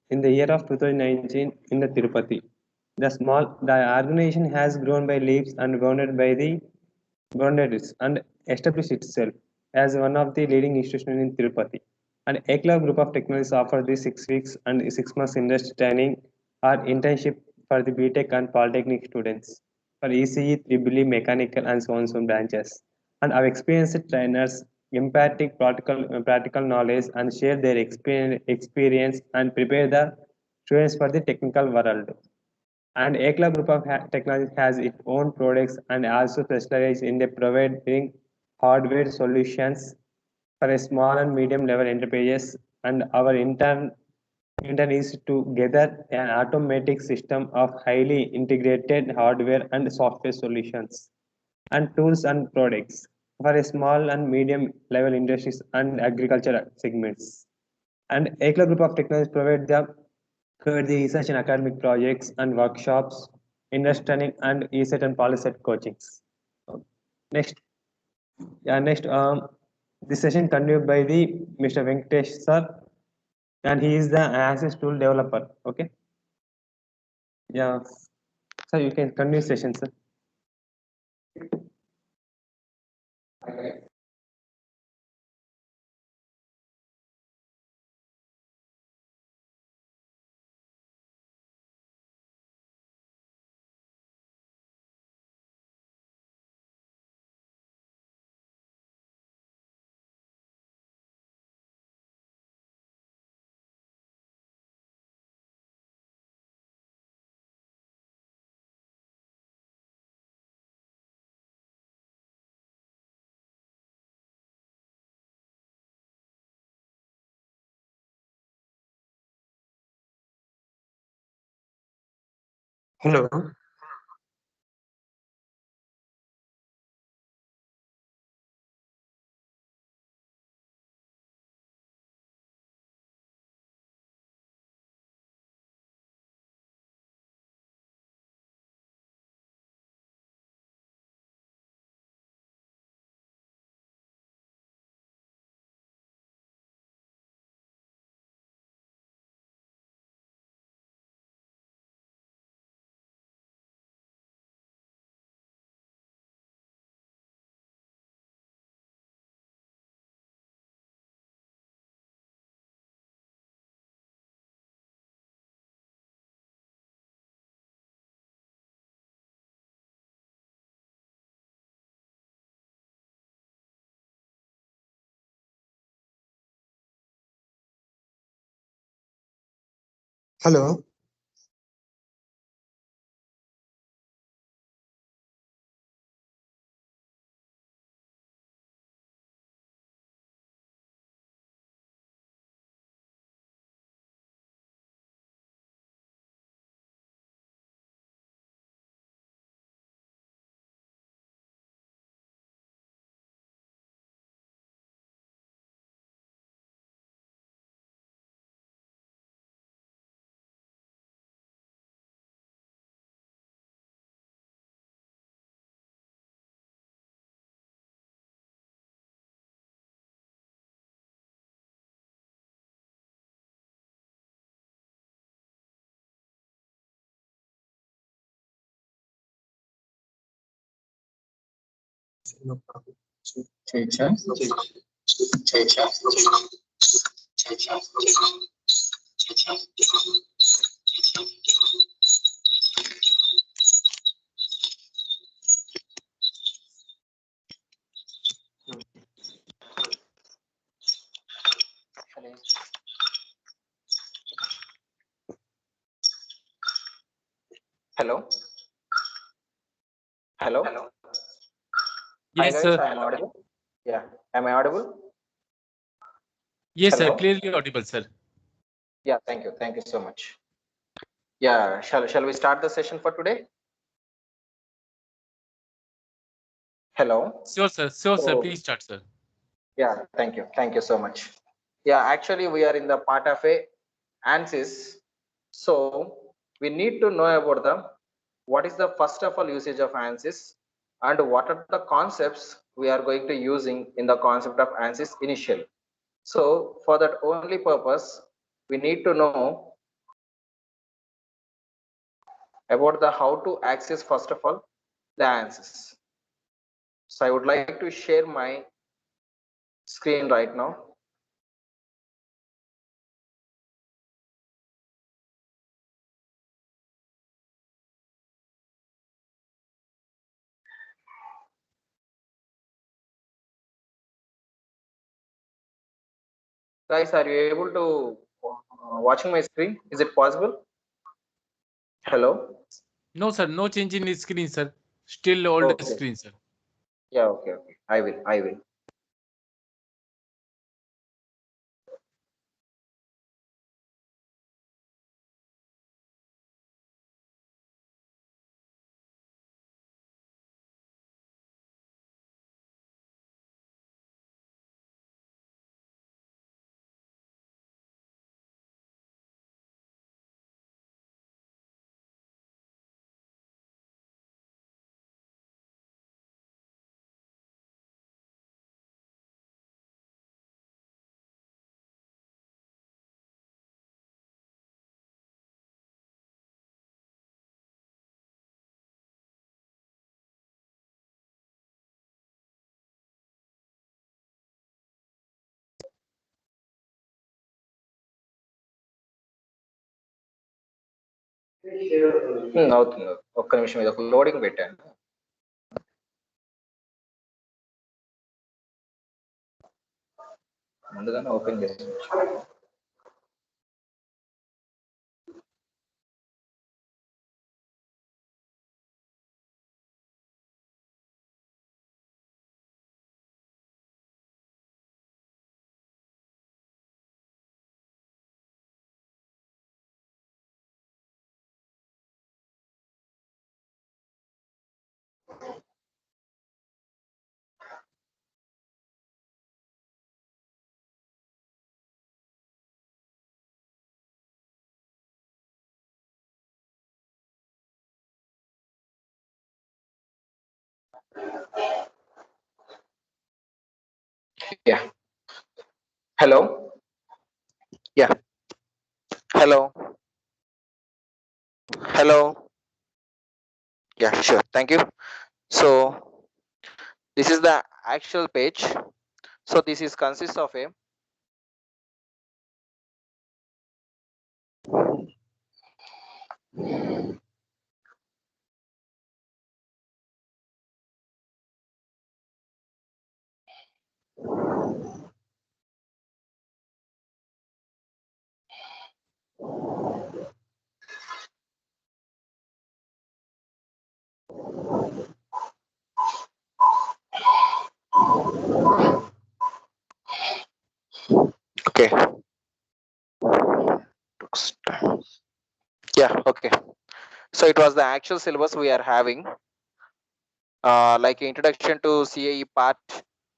in the year of 2019 in the Tirupati. The organization has grown by leaps and bounded and established itself as one of the leading institutions in Tirupati. And ECLA Group of Technologies offers the 6 weeks and 6 months industry training or internship for the BTech and Polytechnic students for ECE, EEE, mechanical, and so on so branches. And our experienced trainers impart practical knowledge and share their experience and prepare the students for the technical world. And ECLA Group of Technologies has its own products and also specializes in the providing hardware solutions for a small and medium level enterprises. And our intern is to gather an automatic system of highly integrated hardware and software solutions and tools and products for a small and medium level industries and agriculture segments. And ECLA Group of Technologies provide the research and academic projects and workshops, industry training, and ESET and PolySet coachings. Next, next, this session continued by the Mr. Venkatesh sir, and he is the Access tool developer. Okay, yeah, so you can continue session, sir. Hello. Hello. No problem. Checha. Checha. Checha. Hello. Hello. Hi Yes, guys, sir. I am audible. Yeah, am I audible? Yes, sir. Hello. Clearly audible, sir. Yeah, thank you so much. Yeah, shall we start the session for today? Hello. Sure, sir. Sure, sir. So, Please start, sir. yeah, thank you so much. Yeah, actually we are in the part of a ANSYS. So we need to know about the what is the first of all usage of ANSYS and what are the concepts we are going to using in the concept of ANSYS initial. So for that only purpose, we need to know about the how to access first of all the ANSYS. So I would like to share my screen right now. Guys, are you able to watching my screen? Is it possible? Hello? No, sir. No change in the screen, sir. Still old Okay. screen, sir. Yeah, okay. I will. అవుతుంది ఒక్క నిమిషం ఇది ఒక loading పెట్టాను ముందుగానే open చేసి Yeah. Hello. Yeah. Hello. Hello. Yeah, sure. Thank you. So this is the actual page. So this is consists of a okay. Yeah, okay. So it was the actual syllabus we are having, like introduction to CAE part.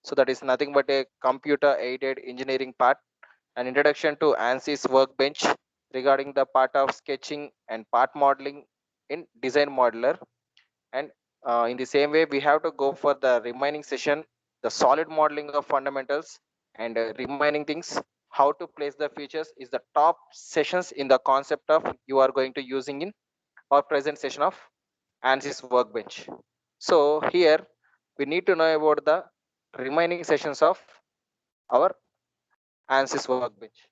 So that is nothing but a computer aided engineering part, an introduction to ANSYS workbench regarding the part of sketching and part modeling in design modeler. And in the same way, we have to go for the remaining session, the solid modeling of fundamentals and remaining things, how to place the features is the top sessions in the concept of you are going to using in our present session of ANSYS workbench. So here we need to know about the remaining sessions of our ANSYS workbench.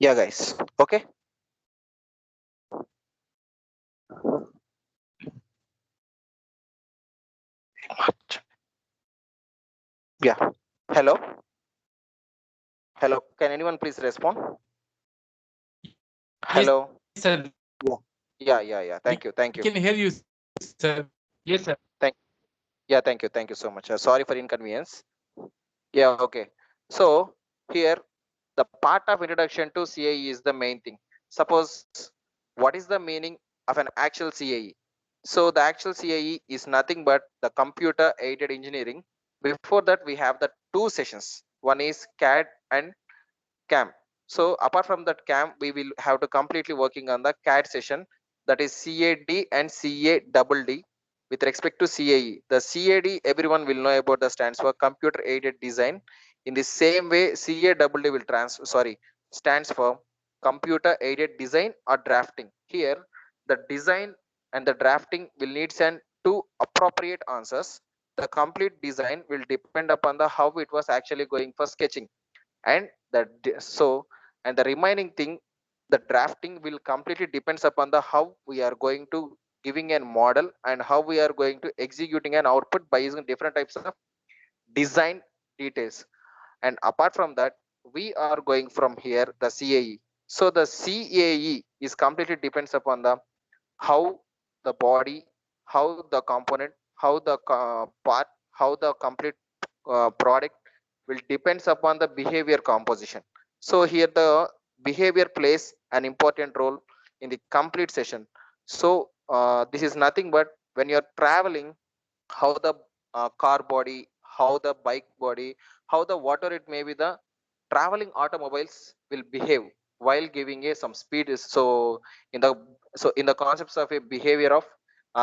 Yeah, guys. Okay. Yeah. Hello. Hello. Can anyone please respond? Yes, Hello. sir. Yeah. Thank you. We can hear you, sir. Yes, sir. Yeah, thank you. Thank you so much. Sorry for inconvenience. Yeah, okay. So here the part of introduction to CAE is the main thing. Suppose what is the meaning of an actual CAE? So the actual CAE is nothing but the computer aided engineering. Before that, we have the two sessions. One is CAD and CAM. So apart from that CAM, we will have to completely working on the CAD session, that is CAD and CADD with respect to CAE. The CAD everyone will know about, the stands for computer aided design. In the same way, CADD will stands for computer aided design or drafting. Here the design and the drafting will need send two appropriate answers. The complete design will depend upon the how it was actually going for sketching, and the remaining thing, the drafting will completely depends upon the how we are going to giving a model and how we are going to executing an output by using different types of design details. And apart from that, we are going from here the CAE. So the CAE is completely depends upon the how the body, how the component, how the part, how the complete product will depends upon the behavior composition. So here the behavior plays an important role in the complete session. So this is nothing but when you're traveling, how the car body, how the bike body, how the water it may be, the traveling automobiles will behave while giving a some speed is. So in the in the concepts of a behavior of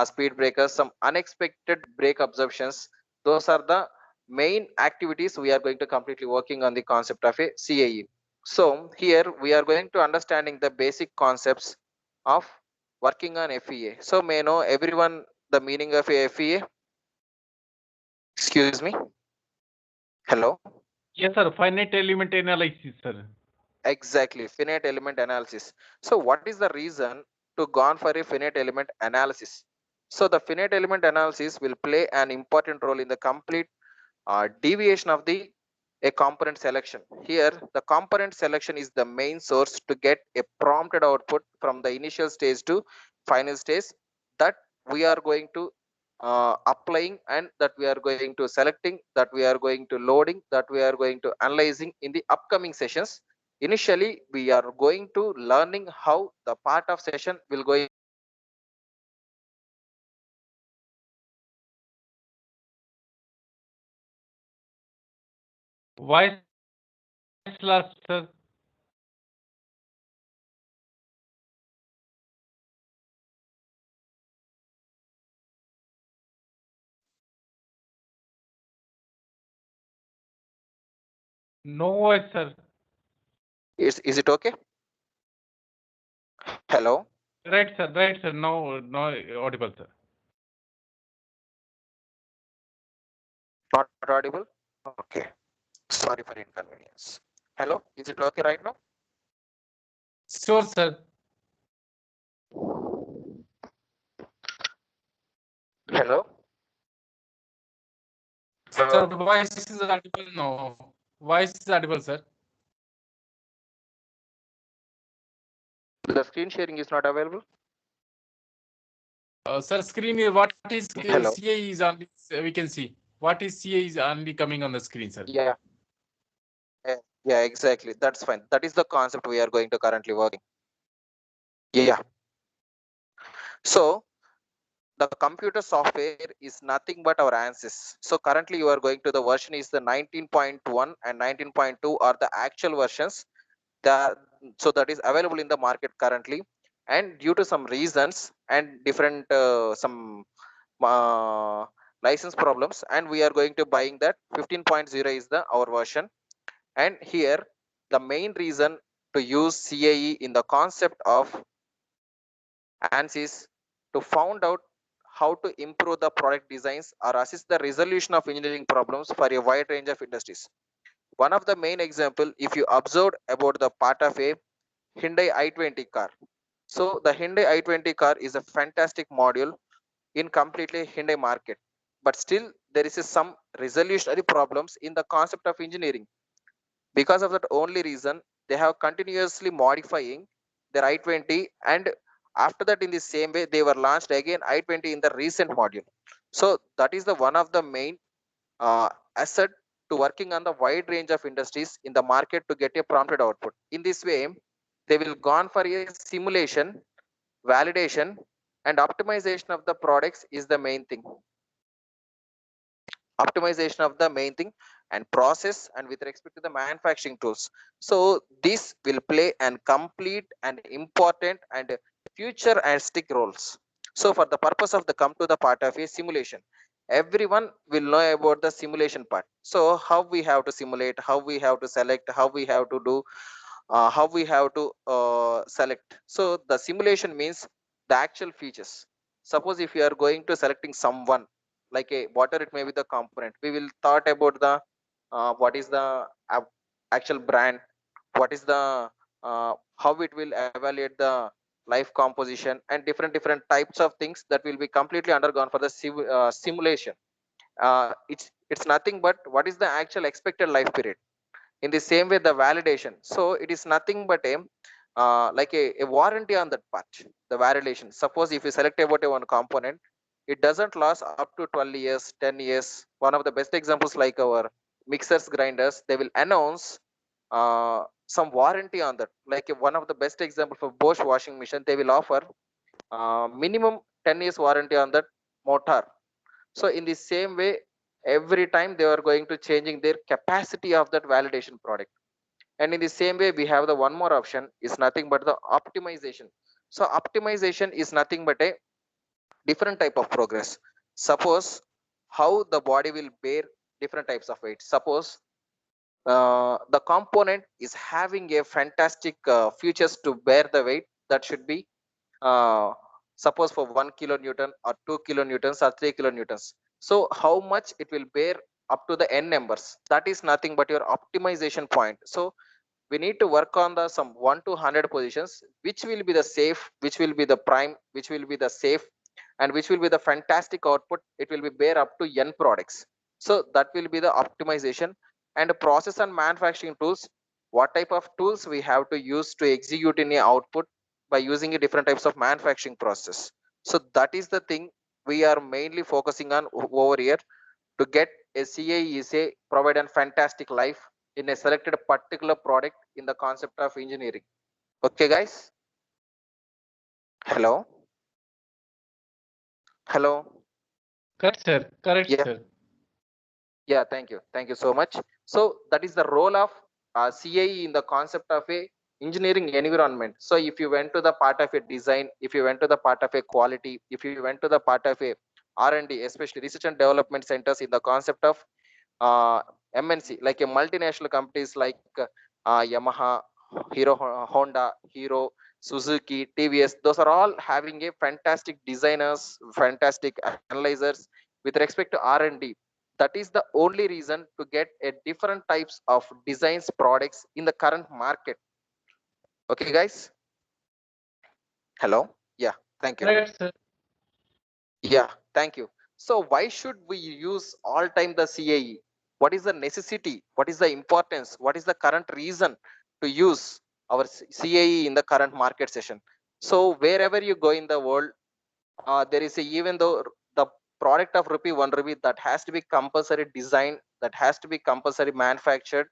speed breakers, some unexpected brake observations, those are the main activities we are going to completely working on the concept of a CAE. So here we are going to understanding the basic concepts of working on FEA. So may know everyone the meaning of a FEA? Excuse me. Hello. Yes, sir. Finite element analysis, sir. Exactly, finite element analysis. So what is the reason to gone for a finite element analysis? So the finite element analysis will play an important role in the complete deviation of the a component selection. Here the component selection is the main source to get a prompted output from the initial stage to final stage, that we are going to applying, and that we are going to selecting, that we are going to loading, that we are going to analyzing in the upcoming sessions. Initially we are going to learning how the part of session will go. Voice last, sir. No voice, sir. Is it okay? Hello. Right, sir. Right, sir. No, no audible, sir. Not audible. Okay, sorry for inconvenience. Hello, is it okay right now? Sure, sir. Hello. Sir, voice is audible. No, voice is audible, sir. The screen sharing is not available. Sir, screen is what is Hello. CA is only we can see. What is CA is only coming on the screen, sir. Yeah. Yeah, exactly. That's fine. That is the concept we are going to currently working. Yeah. So the computer software is nothing but our ANSYS. So currently you are going to the version is the 19.1 and 19.2 are the actual versions. So that is available in the market currently. And due to some reasons and different some uh, license problems, and we are going to buying that 15.0 is the our version. And here the main reason to use CAE in the concept of ANSYS to found out how to improve the product designs or assist the resolution of engineering problems for a wide range of industries. One of the main example, if you observed about the part of a Hyundai i20 car. So the Hyundai i20 car is a fantastic module in completely Hyundai market, but still there is some resolutionary problems in the concept of engineering. Because of that only reason, they have continuously modifying their i20 and After that, in the same way, they were launched again I-20 in the recent module. So that is the one of the main asset to working on the wide range of industries in the market to get a prompted output. In this way, they will gone for a simulation, validation, and optimization of the products is the main thing. Optimization of the main thing and process and with respect to the manufacturing tools. So this will play an complete and important and futuristic roles. So for the purpose of the come to the part of a simulation, everyone will know about the simulation part. So how we have to simulate, how we have to select, how we have to do, how we have to select. So the simulation means the actual features. Suppose if you are going to selecting someone, like a whatever it may be the component, we will thought about the what is the actual brand, what is the how it will evaluate the life composition and different types of things that will be completely undergone for the simulation. It's nothing but what is the actual expected life period. In the same way, the validation, so it is nothing but a like a warranty on that part. The validation, suppose if you select about a one component, it doesn't last up to 12 years, 10 years. One of the best examples, like our mixers, grinders, they will announce some warranty on that. Like one of the best example for Bosch washing machine, they will offer minimum 10 years warranty on that motor. So in the same way, every time they are going to changing their capacity of that validation product. And in the same way, we have the one more option is nothing but the optimization. So optimization is nothing but a different type of progress. Suppose how the body will bear different types of weight. Suppose the component is having a fantastic features to bear the weight that should be uh, suppose for 1 kilonewton or 2 kilonewtons or 3 kilonewtons. So how much it will bear up to the n numbers, that is nothing but your optimization point. So we need to work on the some 1 to 100 positions, which will be the safe, which will be the prime, which will be the safe, and which will be the fantastic output. It will be bear up to n products. So that will be the optimization. And process and manufacturing tools, what type of tools we have to use to execute any output by using a different types of manufacturing process. So that is the thing we are mainly focusing on over here. To get a CAE is a provide a fantastic life in a selected particular product in the concept of engineering. Okay, guys. Hello. Hello. Correct, sir. Correct, Yeah. sir. Yeah. Thank you so much. So that is the role of CAE in the concept of a engineering environment. So if you went to the part of a design, if you went to the part of a quality, if you went to the part of a R&D, especially research and development centers in the concept of uh, MNC, like a multinational companies like Yamaha, Honda, Hero, Suzuki, TVS, those are all having a fantastic designers, fantastic analyzers with respect to R&D. That is the only reason to get a different types of designs products in the current market. Okay, guys. Hello. Yeah. Thank you. Correct, sir. Yeah, thank you. So why should we use all time the CAE? What is the necessity? What is the importance? What is the current reason to use our CAE in the current market session? So wherever you go in the world, there is a, even though the product of rupee 1 rupee, that has to be compulsory design, that has to be compulsory manufactured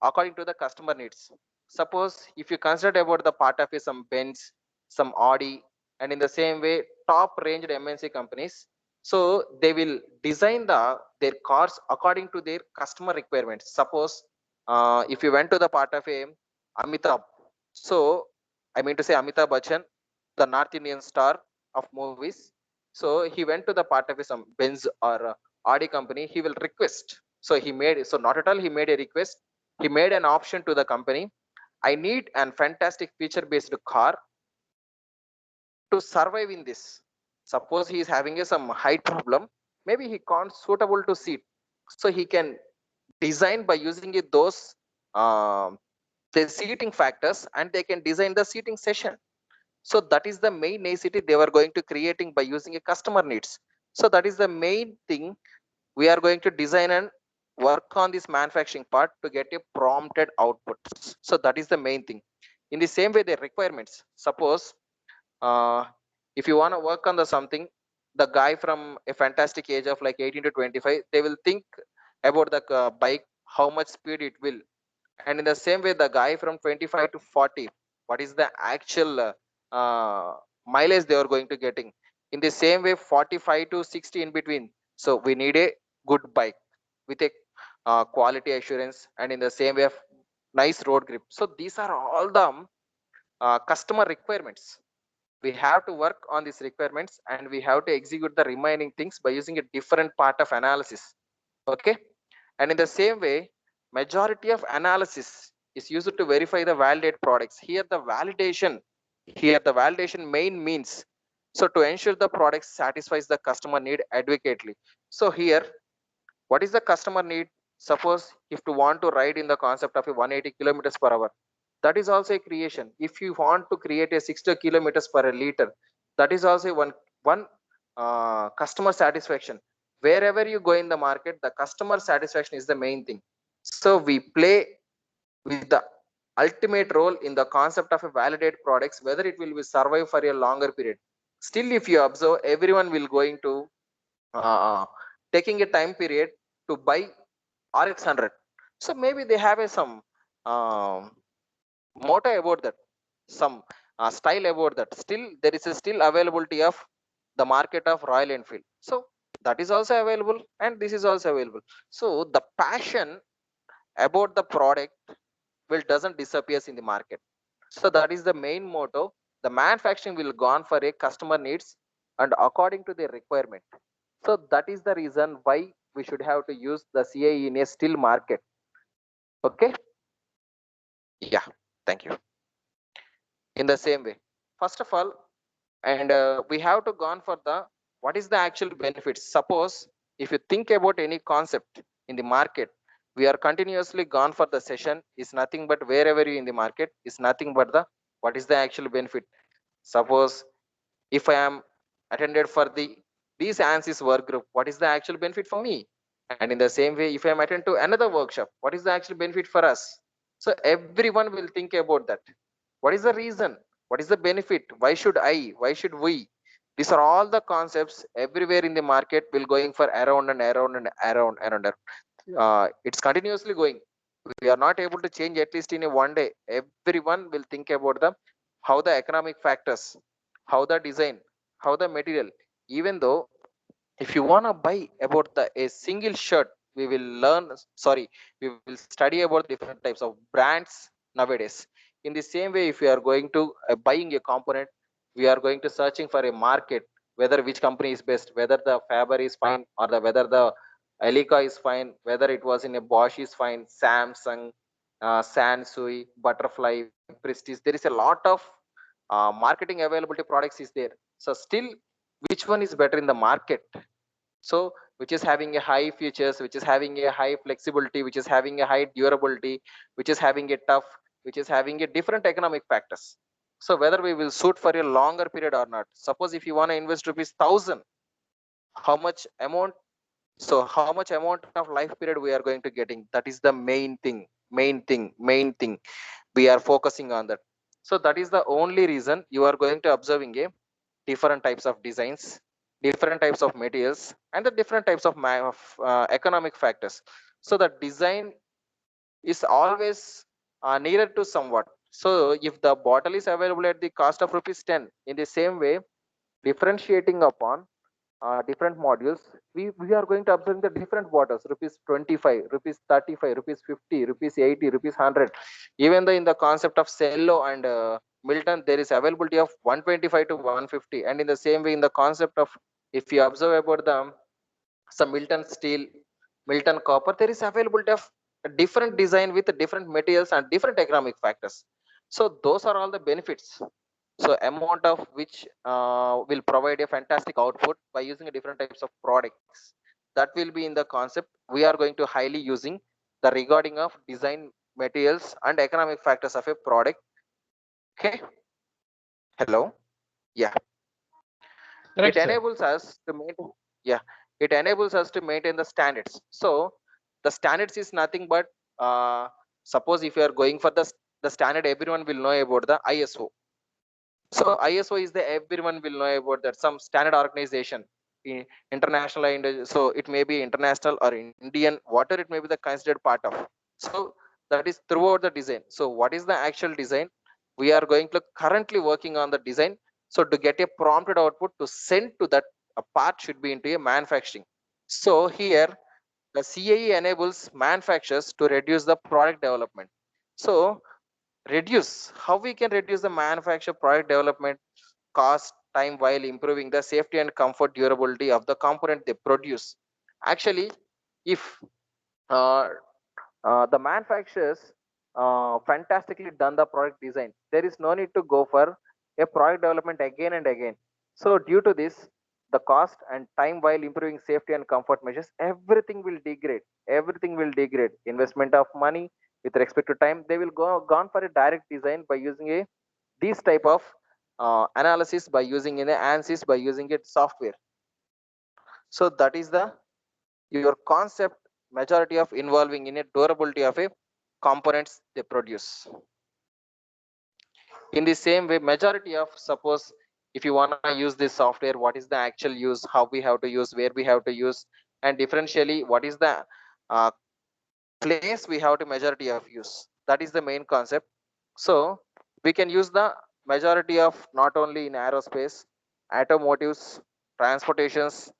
according to the customer needs. Suppose if you consider about the part of it, some Benz, some Audi, and in the same way top ranged MNC companies, so they will design their cars according to their customer requirements. Suppose if you went to the part of a Amitabh, so I mean to say Amitabh Bachchan, the North Indian star of movies. So he went to the part of some Benz or Audi company. He will request. So he made, so not at all he made a request. He made an option to the company. I need an fantastic feature based car to survive in this. Suppose he is having some height problem. Maybe he can't suitable to seat. So he can design by using those the seating factors, and they can design the seating session. So that is the main necessity they were going to creating by using a customer needs. So that is the main thing we are going to design and work on this manufacturing part to get a prompted output. So that is the main thing. In the same way, the requirements, suppose if you want to work on the something, the guy from a fantastic age of like 18 to 25, they will think about the bike, how much speed it will. And in the same way, the guy from 25 to 40, what is the actual mileage they are going to getting. In the same way, 45 to 60 in between. So we need a good bike with a quality assurance, and in the same way, nice road grip. So these are all the customer requirements. We have to work on these requirements, and we have to execute the remaining things by using a different part of analysis. Okay. And in the same way, majority of analysis is used to verify the validate products. Here the validation main means, so to ensure the product satisfies the customer need adequately. So here, what is the customer need? Suppose if you want to ride in the concept of a 180 kilometers per hour, that is also a creation. If you want to create a 60 kilometers per liter, that is also one customer satisfaction. Wherever you go in the market, the customer satisfaction is the main thing. So we play with the ultimate role in the concept of a validate products, whether it will be survive for a longer period. Still, if you observe, everyone will going to taking a time period to buy RX 100. So maybe they have some motto about that, some style about that. Still, there is a still availability of the market of Royal Enfield. So that is also available, and this is also available. So the passion about the product will doesn't disappears in the market. So that is the main motto. The manufacturing will go on for a customer needs and according to their requirement. So that is the reason why we should have to use the CAE in a still market. Okay. Yeah. Thank you. In the same way, first of all, and we have to go on for the what is the actual benefits. Suppose if you think about any concept in the market, we are continuously gone for the session is nothing but wherever you in the market is nothing but the what is the actual benefit. Suppose if I am attended for these ANSYS work group, what is the actual benefit for me? And in the same way, if I am attend to another workshop, what is the actual benefit for us? So everyone will think about that. What is the reason? What is the benefit? Why should I? Why should we? These are all the concepts everywhere in the market will going for around and around and around and around. It's continuously going. We are not able to change at least in a one day. Everyone will think about the how the economic factors, how the design, how the material. Even though if you want to buy about the a single shirt, we will learn. Sorry, we will study about different types of brands nowadays. In the same way, if we are going to buying a component, we are going to searching for a market, whether which company is best, whether the Faber is fine or the whether the Elica is fine, whether it was in a Bosch is fine, Samsung, Sansui, Butterfly, Prestige. There is a lot of marketing availability products is there. So still, which one is better in the market? So which is having a high features, which is having a high flexibility, which is having a high durability, which is having a tough, which is having a different economic factors. So whether we will suit for a longer period or not. Suppose if you want to invest rupees 1,000, how much amount? So how much amount of life period we are going to getting? That is the main thing. Main thing. We are focusing on that. So that is the only reason you are going to observing a different types of designs, different types of materials, and the different types of economic factors. So the design is always nearer to somewhat. So if the bottle is available at the cost of rupees 10, in the same way, differentiating upon different modules, we are going to observe the different bottles, rupees 25, rupees 35, rupees 50, rupees 80, rupees 100. Even though in the concept of Cello and Milton, there is availability of 125 to 150. And in the same way, in the concept of, if you observe about the some Milton steel, Milton copper, there is availability of a different design with different materials and different economic factors. So those are all the benefits. So amount of which will provide a fantastic output by using a different types of products. That will be in the concept. We are going to highly using the regarding of design, materials, and economic factors of a product. Okay. Hello. Yeah. Correct, It sir. enables us to maintain. Yeah. It enables us to maintain the standards. So the standards is nothing but suppose if you are going for the standard, everyone will know about the ISO. So ISO is the everyone will know about that, some standard organization, international and so it may be international or Indian, whatever it may be the considered part of. So that is throughout the design. So what is the actual design? We are going to currently working on the design. So to get a prompted output to send to that a part should be into a manufacturing. So here the CAE enables manufacturers to reduce the product development. So reduce, how we can reduce the manufacture product development cost time while improving the safety and comfort durability of the component they produce. Actually, if uh, the manufacturers fantastically done the product design, there is no need to go for a product development again and again. So due to this, the cost and time while improving safety and comfort measures, everything will degrade. Everything will degrade. Investment of money with respect to time, they will go gone for a direct design by using a these type of analysis, by using in a ANSYS, by using it software. So that is the your concept majority of involving in a durability of a components they produce. In the same way, majority of, suppose if you want to use this software, what is the actual use, how we have to use, where we have to use, and differentially what is the uh, place we have to majority of use, that is the main concept. So we can use the majority of not only in aerospace, automotives, transportations,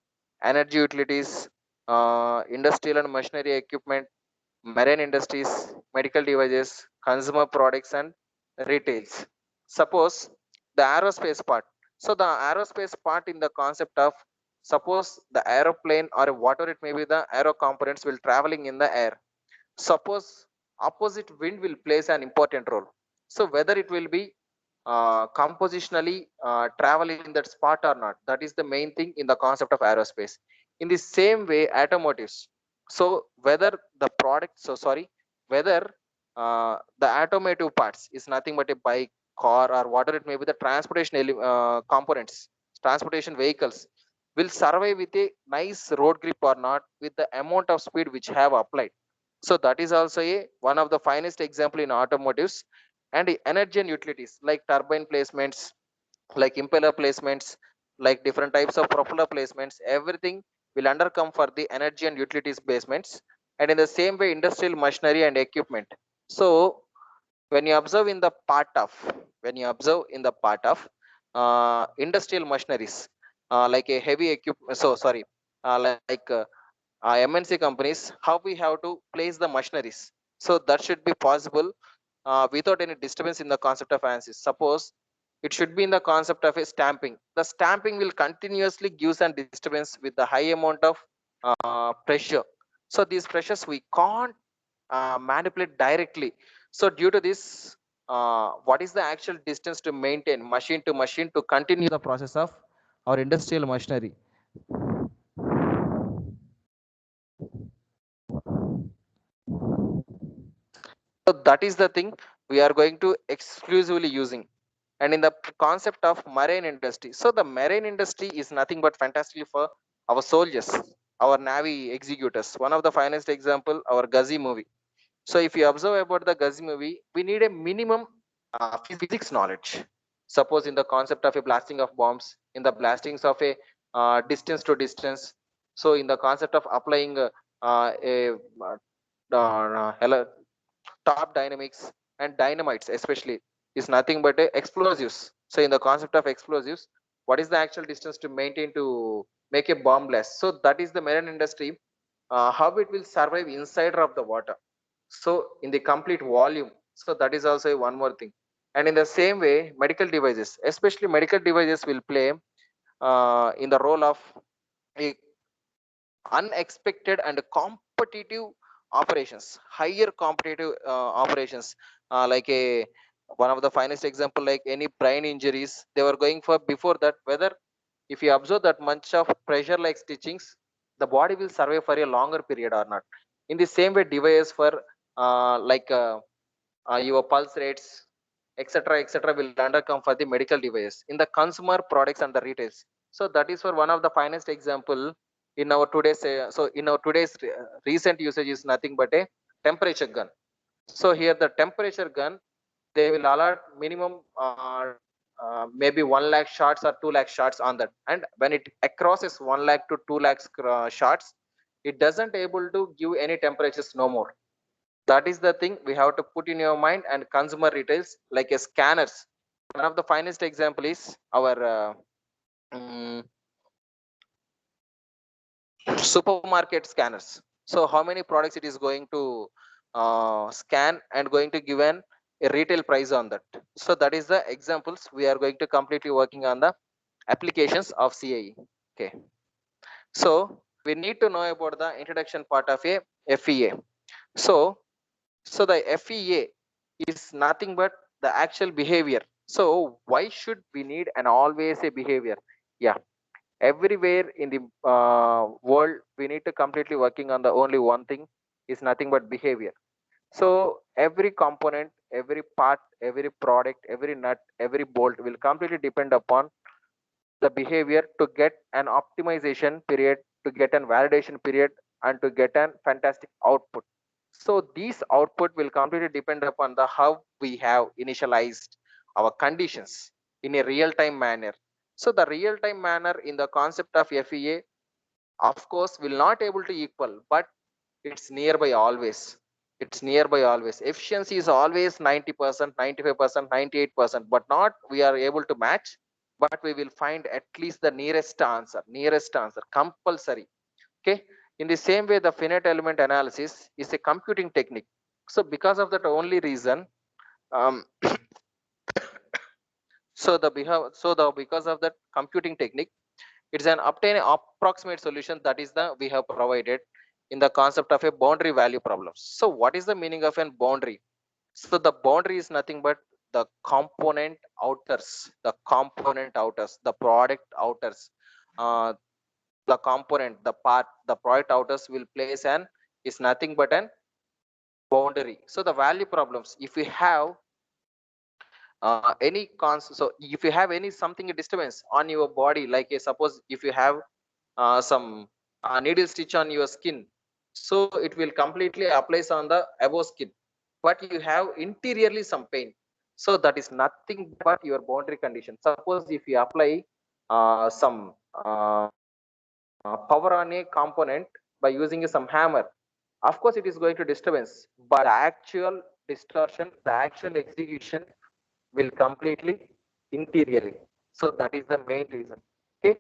energy utilities, industrial and machinery equipment, marine industries, medical devices, consumer products, and retails. Suppose the aerospace part. So the aerospace part in the concept of, suppose the aeroplane or whatever it may be, the aero components will traveling in the air. Suppose opposite wind will plays an important role. So whether it will be compositionally traveling in that spot or not, that is the main thing in the concept of aerospace. In the same way, automotives. So whether the product, so sorry, whether the automotive parts is nothing but a bike, car, or whatever it may be, the transportation components, transportation vehicles will survive with a nice road grip or not, with the amount of speed which have applied. So that is also a one of the finest example in automotives. And the energy and utilities, like turbine placements, like impeller placements, like different types of propeller placements, everything will undercome for the energy and utilities basements. And in the same way, industrial machinery and equipment. So when you observe in the part of, when you observe in the part of industrial machineries, like a heavy equipment, so sorry, like MNC companies, how we have to place the machineries. So that should be possible without any disturbance in the concept of ANSYS. Suppose it should be in the concept of a stamping. The stamping will continuously give an disturbance with the high amount of pressure. So these pressures we can't manipulate directly. So due to this, what is the actual distance to maintain machine to continue the process of our industrial machinery? So that is the thing we are going to exclusively using. And in the concept of marine industry, so the marine industry is nothing but fantastically for our soldiers, our navy executors. One of the finest example, our Ghazi movie. So if you observe about the Ghazi movie, we need a minimum physics knowledge. Suppose in the concept of a blasting of bombs, in the blastings of a distance to distance. So in the concept of applying a top dynamics and dynamites especially is nothing but explosives. So in the concept of explosives, what is the actual distance to maintain to make a bomb blast? So that is the marine industry, how it will survive inside of the water. So in the complete volume. So that is also one more thing. And in the same way, medical devices, especially medical devices, will play in the role of a unexpected and competitive operations, higher competitive operations, like a one of the finest example, like any brain injuries they were going for before that, whether if you observe that much of pressure like stitchings, the body will survive for a longer period or not. In the same way, device for your pulse rates, etc will undercome for the medical device in the consumer products and the retails. So that is for one of the finest example in our today's recent usage is nothing but a temperature gun. So here the temperature gun, they will alert minimum maybe 1 lakh shots or 2 lakh shots on that, and when it crosses 1 lakh to 2 lakhs shots, it doesn't able to give any temperatures no more. That is the thing we have to put in your mind. And consumer retails like a scanners, one of the finest example is our supermarket scanners. So how many products it is going to scan and going to give a retail price on that. So that is the examples we are going to completely working on the applications of CAE. Okay, so we need to know about the introduction part of a FEA. So the FEA is nothing but the actual behavior. So why should we need an always a behavior? Yeah, everywhere in the world we need to completely working on the only one thing is nothing but behavior. So every component, every part, every product, every nut, every bolt will completely depend upon the behavior to get an optimization period, to get an validation period, and to get an fantastic output. So these output will completely depend upon the how we have initialized our conditions in a real-time manner. So the real-time manner in the concept of FEA, of course, will not able to equal, but it's nearby always. It's nearby always. Efficiency is always 90%, 95%, 98%, but not we are able to match, but we will find at least the nearest answer, compulsory. Okay. In the same way, the finite element analysis is a computing technique. So because of that only reason, um, because of that computing technique, it's an obtain approximate solution, that is the we have provided in the concept of a boundary value problem. So what is the meaning of an boundary? So the boundary is nothing but the component outers, the product outers, the component, the part, the product outers will place an is nothing but an boundary. So the value problems, if we have any so if you have any something disturbance on your body, like suppose if you have some needle stitch on your skin, so it will completely applies on the above skin, but you have interiorly some pain. So that is nothing but your boundary condition. Suppose if you apply some power on a component by using some hammer, of course it is going to disturbance, but the actual distortion, the actual execution will completely interiorly. So that is the main reason. Okay,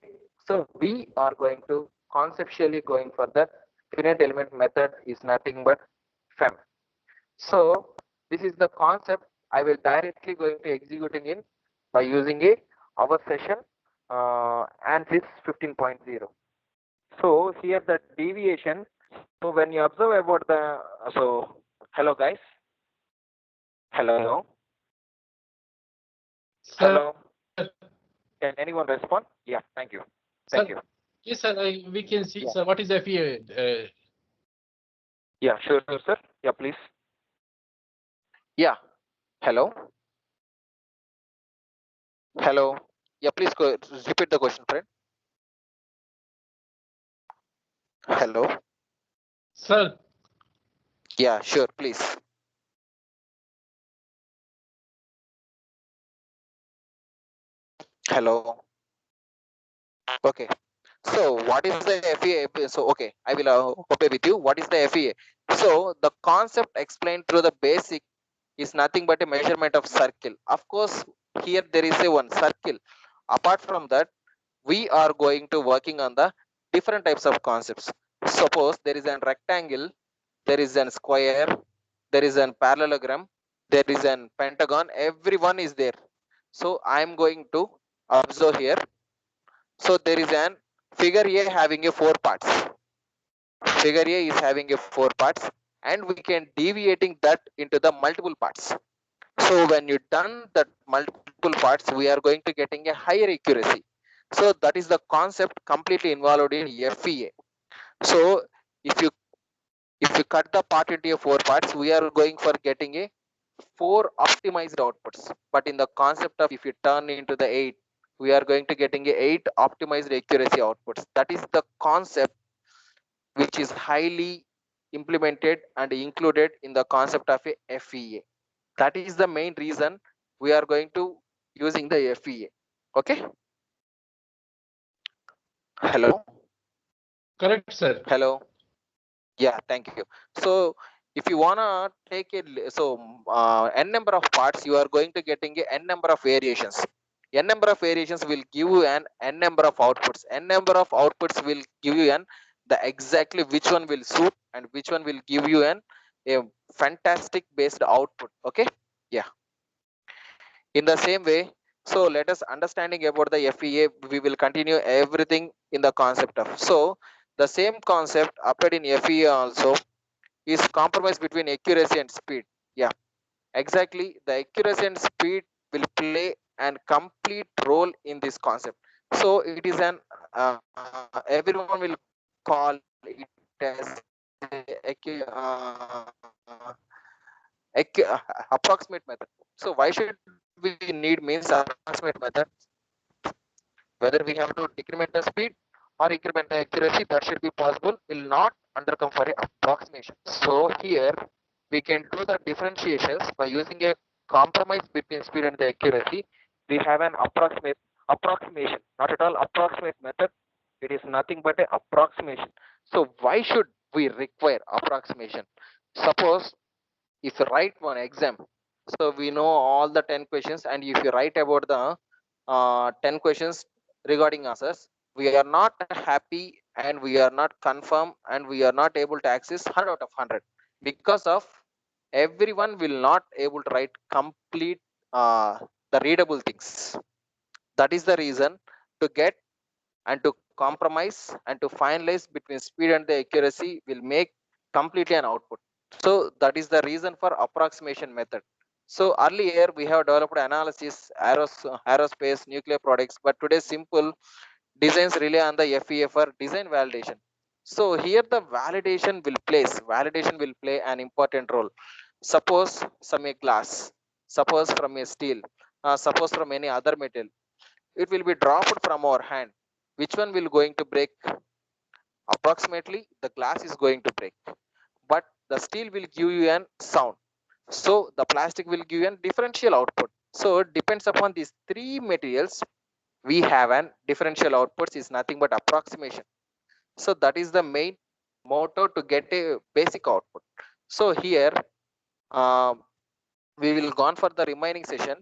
so we are going to conceptually going for the finite element method is nothing but FEM. So this is the concept I will directly going to executing in by using a our session ANSYS 15.0. So here the deviation. So when you observe about the hello guys, hello. Sir, Hello. Can anyone respond? Yeah, thank you. Thank sir, you. yes, sir, we can see, Yeah. sir, what is FEA? Yeah, sure, sir. Yeah, please. Yeah. Hello. Hello. Yeah, please go repeat the question, friend. Hello. Sir, Yeah, sure, please. Hello. Okay. So what is the FEA? So okay, I will obey with you. What is the FEA? So the concept explained through the basic is nothing but a measurement of circle. Of course, here there is a one circle. Apart from that, we are going to working on the different types of concepts. Suppose there is a rectangle, there is a square, there is a parallelogram, there is a pentagon, everyone is there. So I am going to observe here. So there is an figure A having a 4 parts. Figure A is having a 4 parts, and we can deviating that into the multiple parts. So when you done that multiple parts, we are going to getting a higher accuracy. So that is the concept completely involved in FEA. So if you cut the part into 4 parts, we are going for getting a 4 optimized outputs. But in the concept of if you turn into the 8, we are going to getting a 8 optimized accuracy outputs. That is the concept which is highly implemented and included in the concept of a FEA. That is the main reason we are going to using the FEA. Okay. Hello. Correct, sir. Hello. Yeah, thank you. So if you wanna take it, n number of parts, you are going to getting a n number of variations. N number of variations will give you an n number of outputs. N number of outputs will give you an the exactly which one will suit and which one will give you an a fantastic based output. Okay. Yeah. In the same way, so let us understanding about the FEA. We will continue everything in the concept of. So the same concept applied in FEA also is compromise between accuracy and speed. Yeah, exactly. The accuracy and speed will play an complete role in this concept. So it is an everyone will call it as approximate method. So why should we need means approximate method? Whether we have to decrement the speed or increment the accuracy, that should be possible, will not undercome for a approximation. So here we can do the differentiations by using a compromise between speed and the accuracy. We have an approximation, not at all approximate method. It is nothing but an approximation. So why should we require approximation? Suppose if you write one exam, so we know all the 10 questions, and if you write about the 10 questions regarding answers, we are not happy and we are not confirm and we are not able to access 100 out of 100 because of everyone will not able to write complete the readable things. That is the reason to get and to compromise and to finalize between speed and the accuracy will make completely an output. So that is the reason for approximation method. So earlier we have developed analysis, aerospace, nuclear products, but today simple designs rely on the FEA for design validation. So here the validation will play an important role. Suppose from a glass, suppose from a steel, suppose from any other metal, it will be dropped from our hand. Which one will going to break? Approximately the glass is going to break, but the steel will give you an sound. So the plastic will give you an differential output. So it depends upon these three materials. We have an differential outputs is nothing but approximation. So that is the main motto to get a basic output. So here we will go on for the remaining session.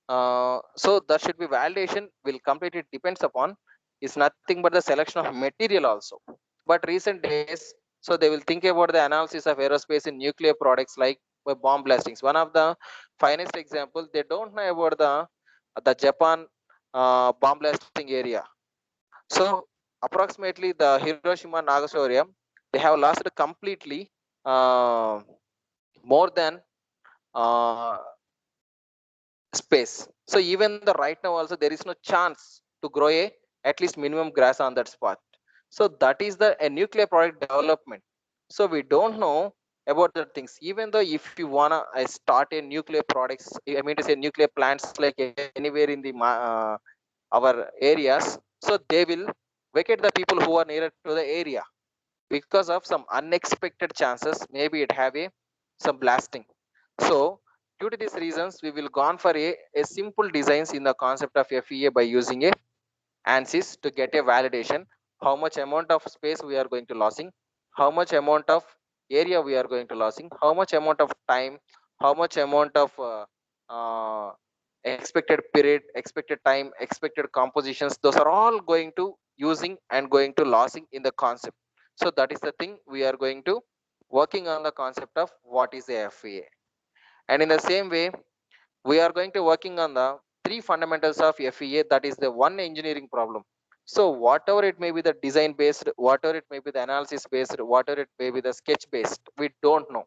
So there should be validation will completely depends upon is nothing but the selection of material also. But recent days, so they will think about the analysis of aerospace in nuclear products like bomb blastings. One of the finest example, they don't know about the Japan bomb blasting area. So approximately the Hiroshima Nagasaki, they have lost completely more than space. So even the right now also there is no chance to grow a at least minimum grass on that spot. So that is the a nuclear product development. So we don't know about the things. Even though if you wanna start a nuclear products, I mean to say nuclear plants like anywhere in the our areas, so they will vacate the people who are nearer to the area because of some unexpected chances. Maybe it have a some blasting. So due to these reasons, we will gone for a simple designs in the concept of FEA by using a ANSYS to get a validation. How much amount of space we are going to losing, how much amount of area we are going to losing, how much amount of time, how much amount of expected period, expected time, expected compositions. Those are all going to using and going to losing in the concept. So that is the thing we are going to working on the concept of what is the FEA. And in the same way, we are going to working on the three fundamentals of FEA. That is the one engineering problem. So whatever it may be the design based, whatever it may be the analysis based, whatever it may be the sketch based, we don't know.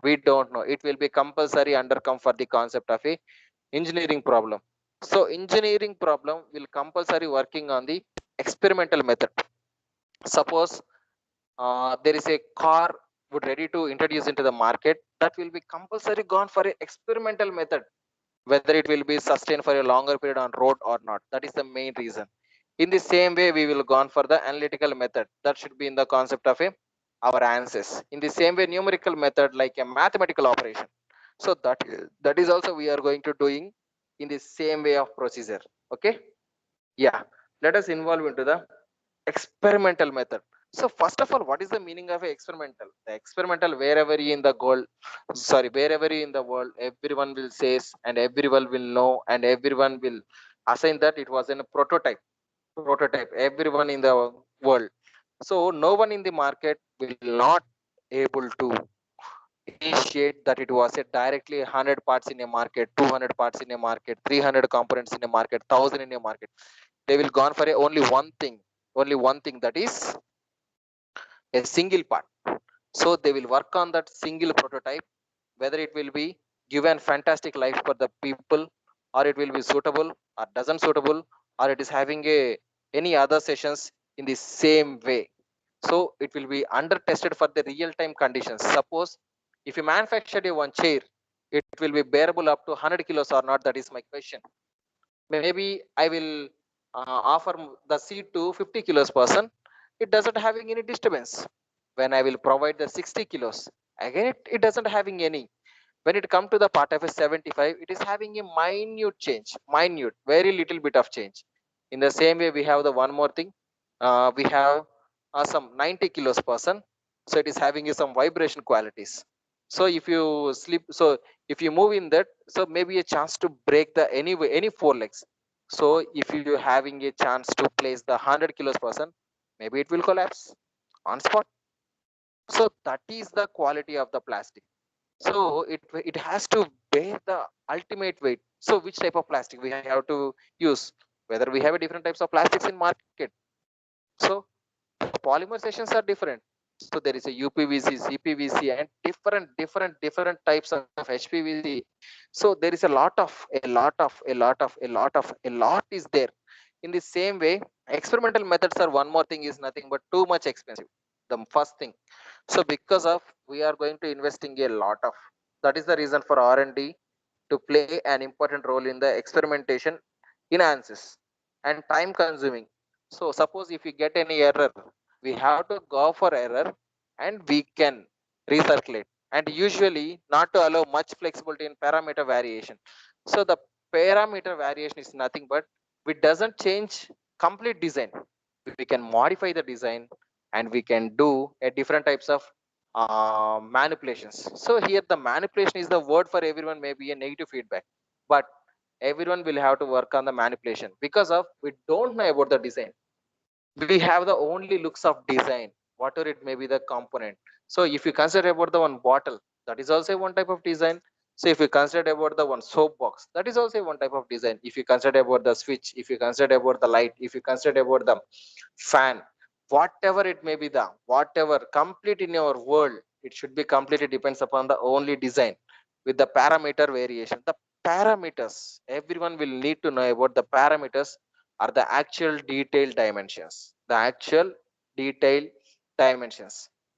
It will be compulsory undercome for the concept of a engineering problem. So engineering problem will compulsory working on the experimental method. Suppose there is a car would ready to introduce into the market, that will be compulsory gone for a experimental method, whether it will be sustained for a longer period on road or not. That is the main reason. In the same way, we will gone for the analytical method. That should be in the concept of our answers. In the same way, numerical method like a mathematical operation. So that is also we are going to doing in the same way of procedure. Okay. Yeah. Let us involve into the experimental method. So first of all, what is the meaning of experimental? The experimental, wherever you in the wherever you in the world, everyone will say and everyone will know and everyone will assign that it was in a prototype. Everyone in the world. So no one in the market will not able to initiate that it was a directly 100 parts in a market, 200 parts in a market, 300 components in a market, 1000 in a market. They will gone for only one thing, that is a single part. So they will work on that single prototype, whether it will be given fantastic life for the people, or it will be suitable or doesn't suitable, or it is having a any other sessions in the same way. So it will be under tested for the real time conditions. Suppose if you manufactured a one chair, it will be bearable up to 100 kilos or not, that is my question. Maybe I will offer the seat to 50 kilos person, it doesn't having any disturbance. When I will provide the 60 kilos, again it doesn't having any. When it come to the part of a 75, it is having a minute change, very little bit of change. In the same way, we have the one more thing. We have some 90 kilos person, so it is having some vibration qualities. So if you sleep, so if you move in that, so maybe a chance to break the any four legs. So if you having a chance to place the 100 kilos person, maybe it will collapse on spot. So that is the quality of the plastic. So it has to bear the ultimate weight. So which type of plastic we have to use? Whether we have a different types of plastics in market. So polymer sessions are different. So there is a UPVC, CPVC, and different types of HPVC. So there is a lot is there. In the same way, experimental methods are one more thing is nothing but too much expensive. The first thing. So because of we are going to investing a lot of, that is the reason for R&D to play an important role in the experimentation in ANSYS and time consuming. So suppose if you get any error, we have to go for error and we can recirculate, and usually not to allow much flexibility in parameter variation. So the parameter variation is nothing but we doesn't change complete design. We can modify the design and we can do a different types of manipulations. So here the manipulation is the word for everyone, may be a negative feedback, but everyone will have to work on the manipulation because of we don't know about the design. We have the only looks of design, whatever it may be the component. So if you consider about the one bottle, that is also one type of design. So if you consider about the one soap box, that is also one type of design. If you consider about the switch, if you consider about the light, if you consider about the fan, whatever it may be, the whatever complete in your world, it should be completely depends upon the only design with the parameter variation. The parameters, everyone will need to know about the parameters are the actual detailed dimensions,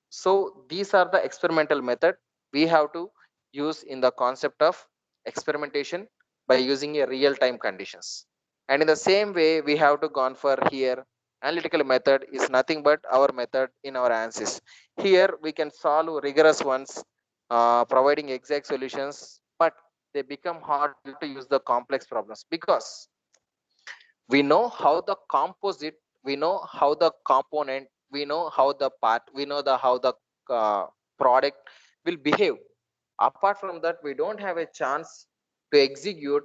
So these are the experimental method we have to use in the concept of experimentation by using a real time conditions. And in the same way, we have to gone for here analytical method is nothing but our method in our ANSYS. Here we can solve rigorous ones, providing exact solutions, but they become hard to use the complex problems because we know how the composite, we know how the component, we know how the part, we know the how the product will behave. Apart from that, we don't have a chance to execute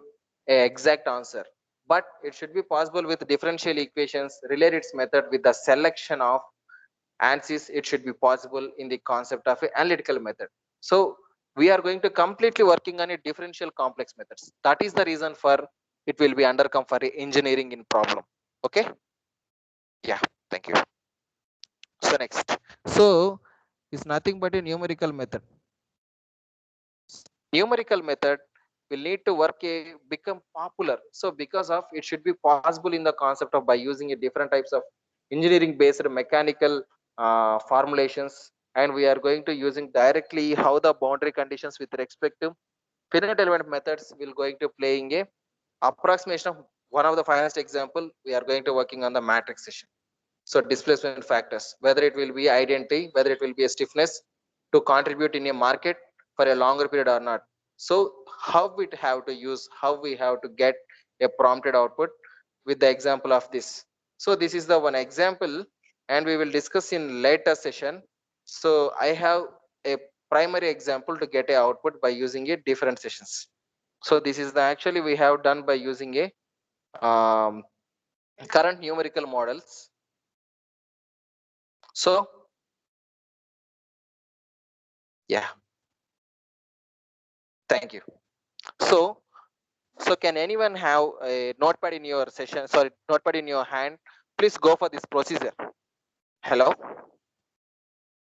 a exact answer, but it should be possible with differential equations related method with the selection of ANSYS. It should be possible in the concept of an analytical method. So we are going to completely working on a differential complex methods. That is the reason for it will be undercome for engineering in problem. Okay. Yeah, thank you. So next, so it's nothing but a numerical method. Numerical method will need to work a become popular. So because of it should be possible in the concept of by using a different types of engineering based mechanical formulations, and we are going to using directly how the boundary conditions with respect to finite element methods will going to playing a approximation of one of the finest example. We are going to working on the matrix session. So displacement factors, whether it will be identity, whether it will be a stiffness to contribute in a market for a longer period or not. So how we have to use, how we have to get a prompted output with the example of this. So this is the one example, and we will discuss in later session. So I have a primary example to get a output by using a different sessions. So this is the actually we have done by using a current numerical models. So yeah, thank you. So can anyone have a notepad in your session? Sorry, notepad in your hand. Please go for this procedure. Hello.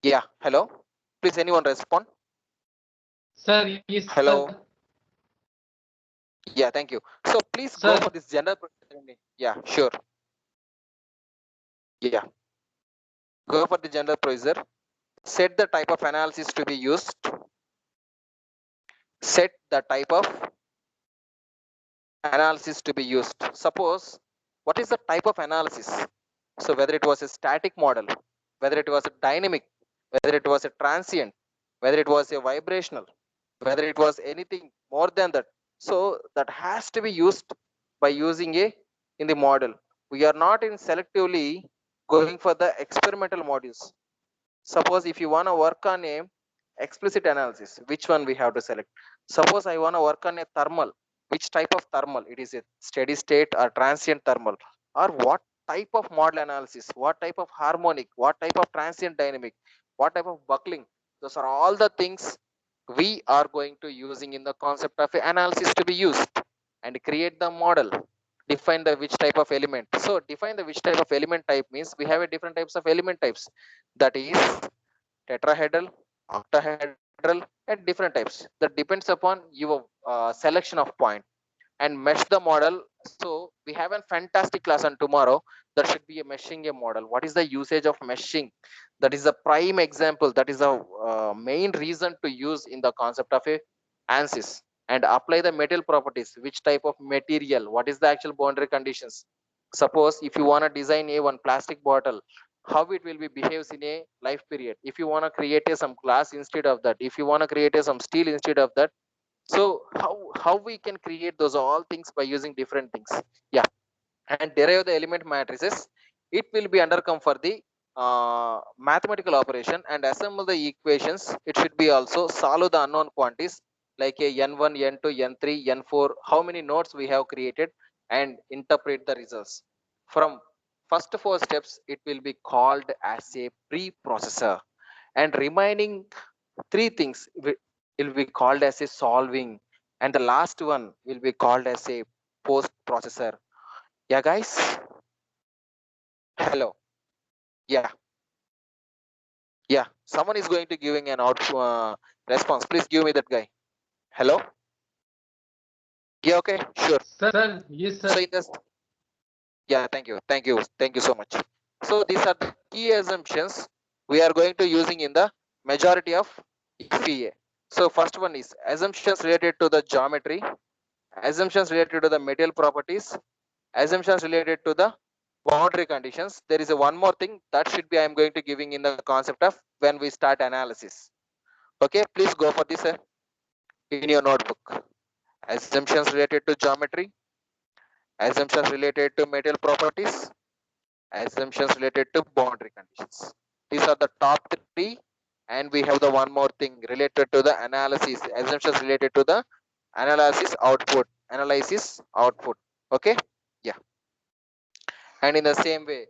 Yeah. Hello. Please, anyone respond? Sir, yes, Hello. sir. Yeah. Thank you. So please go Sir. for this general procedure. Yeah. Sure. Yeah. Go for the general procedure. Set the type of analysis to be used. Set the type of analysis to be used. Suppose, what is the type of analysis? So whether it was a static model, whether it was a dynamic, whether it was a transient, whether it was a vibrational, whether it was anything more than that. So that has to be used by using a in the model. We are not in selectively going for the experimental modules. Suppose if you want to work on a explicit analysis, which one we have to select? Suppose I want to work on a thermal, which type of thermal? It is a steady state or transient thermal, or what type of model analysis, what type of harmonic, what type of transient dynamic, what type of buckling. Those are all the things we are going to using in the concept of analysis to be used, and create the model. Define the which type of element. So define the which type of element type means we have a different types of element types, that is tetrahedral, octahedral, and different types. That depends upon your selection of point, and mesh the model. So we have a fantastic class on tomorrow that should be a meshing a model. What is the usage of meshing? That is a prime example. That is a main reason to use in the concept of a ANSYS, and apply the material properties. Which type of material? What is the actual boundary conditions? Suppose if you want to design a one plastic bottle, how it will be behaves in a life period. If you want to create a some glass instead of that, if you want to create a some steel instead of that, so how we can create those all things by using different things. Yeah. And derive the element matrices. It will be undercome for the mathematical operation, and assemble the equations. It should be also solve the unknown quantities like a n1, n2, n3, n4, how many nodes we have created, and interpret the results. From first four steps, it will be called as a pre-processor, and remaining three things will be called as a solving, and the last one will be called as a post processor. Yeah, guys. Hello. Yeah. Yeah. Someone is going to giving an out response. Please give me that guy. Hello. Yeah. Okay. Sure. Sir, yes, So sir. in this, yeah. Thank you. Thank you. Thank you so much. So these are the key assumptions we are going to using in the majority of FEA. So first one is assumptions related to the geometry, assumptions related to the material properties, assumptions related to the boundary conditions. There is a one more thing that should be I am going to giving in the concept of when we start analysis. Okay, please go for this in your notebook. Assumptions related to geometry, assumptions related to material properties, assumptions related to boundary conditions. These are the top three, and we have the one more thing related to the analysis, assumptions related to the analysis output, analysis output. Okay, yeah. And in the same way,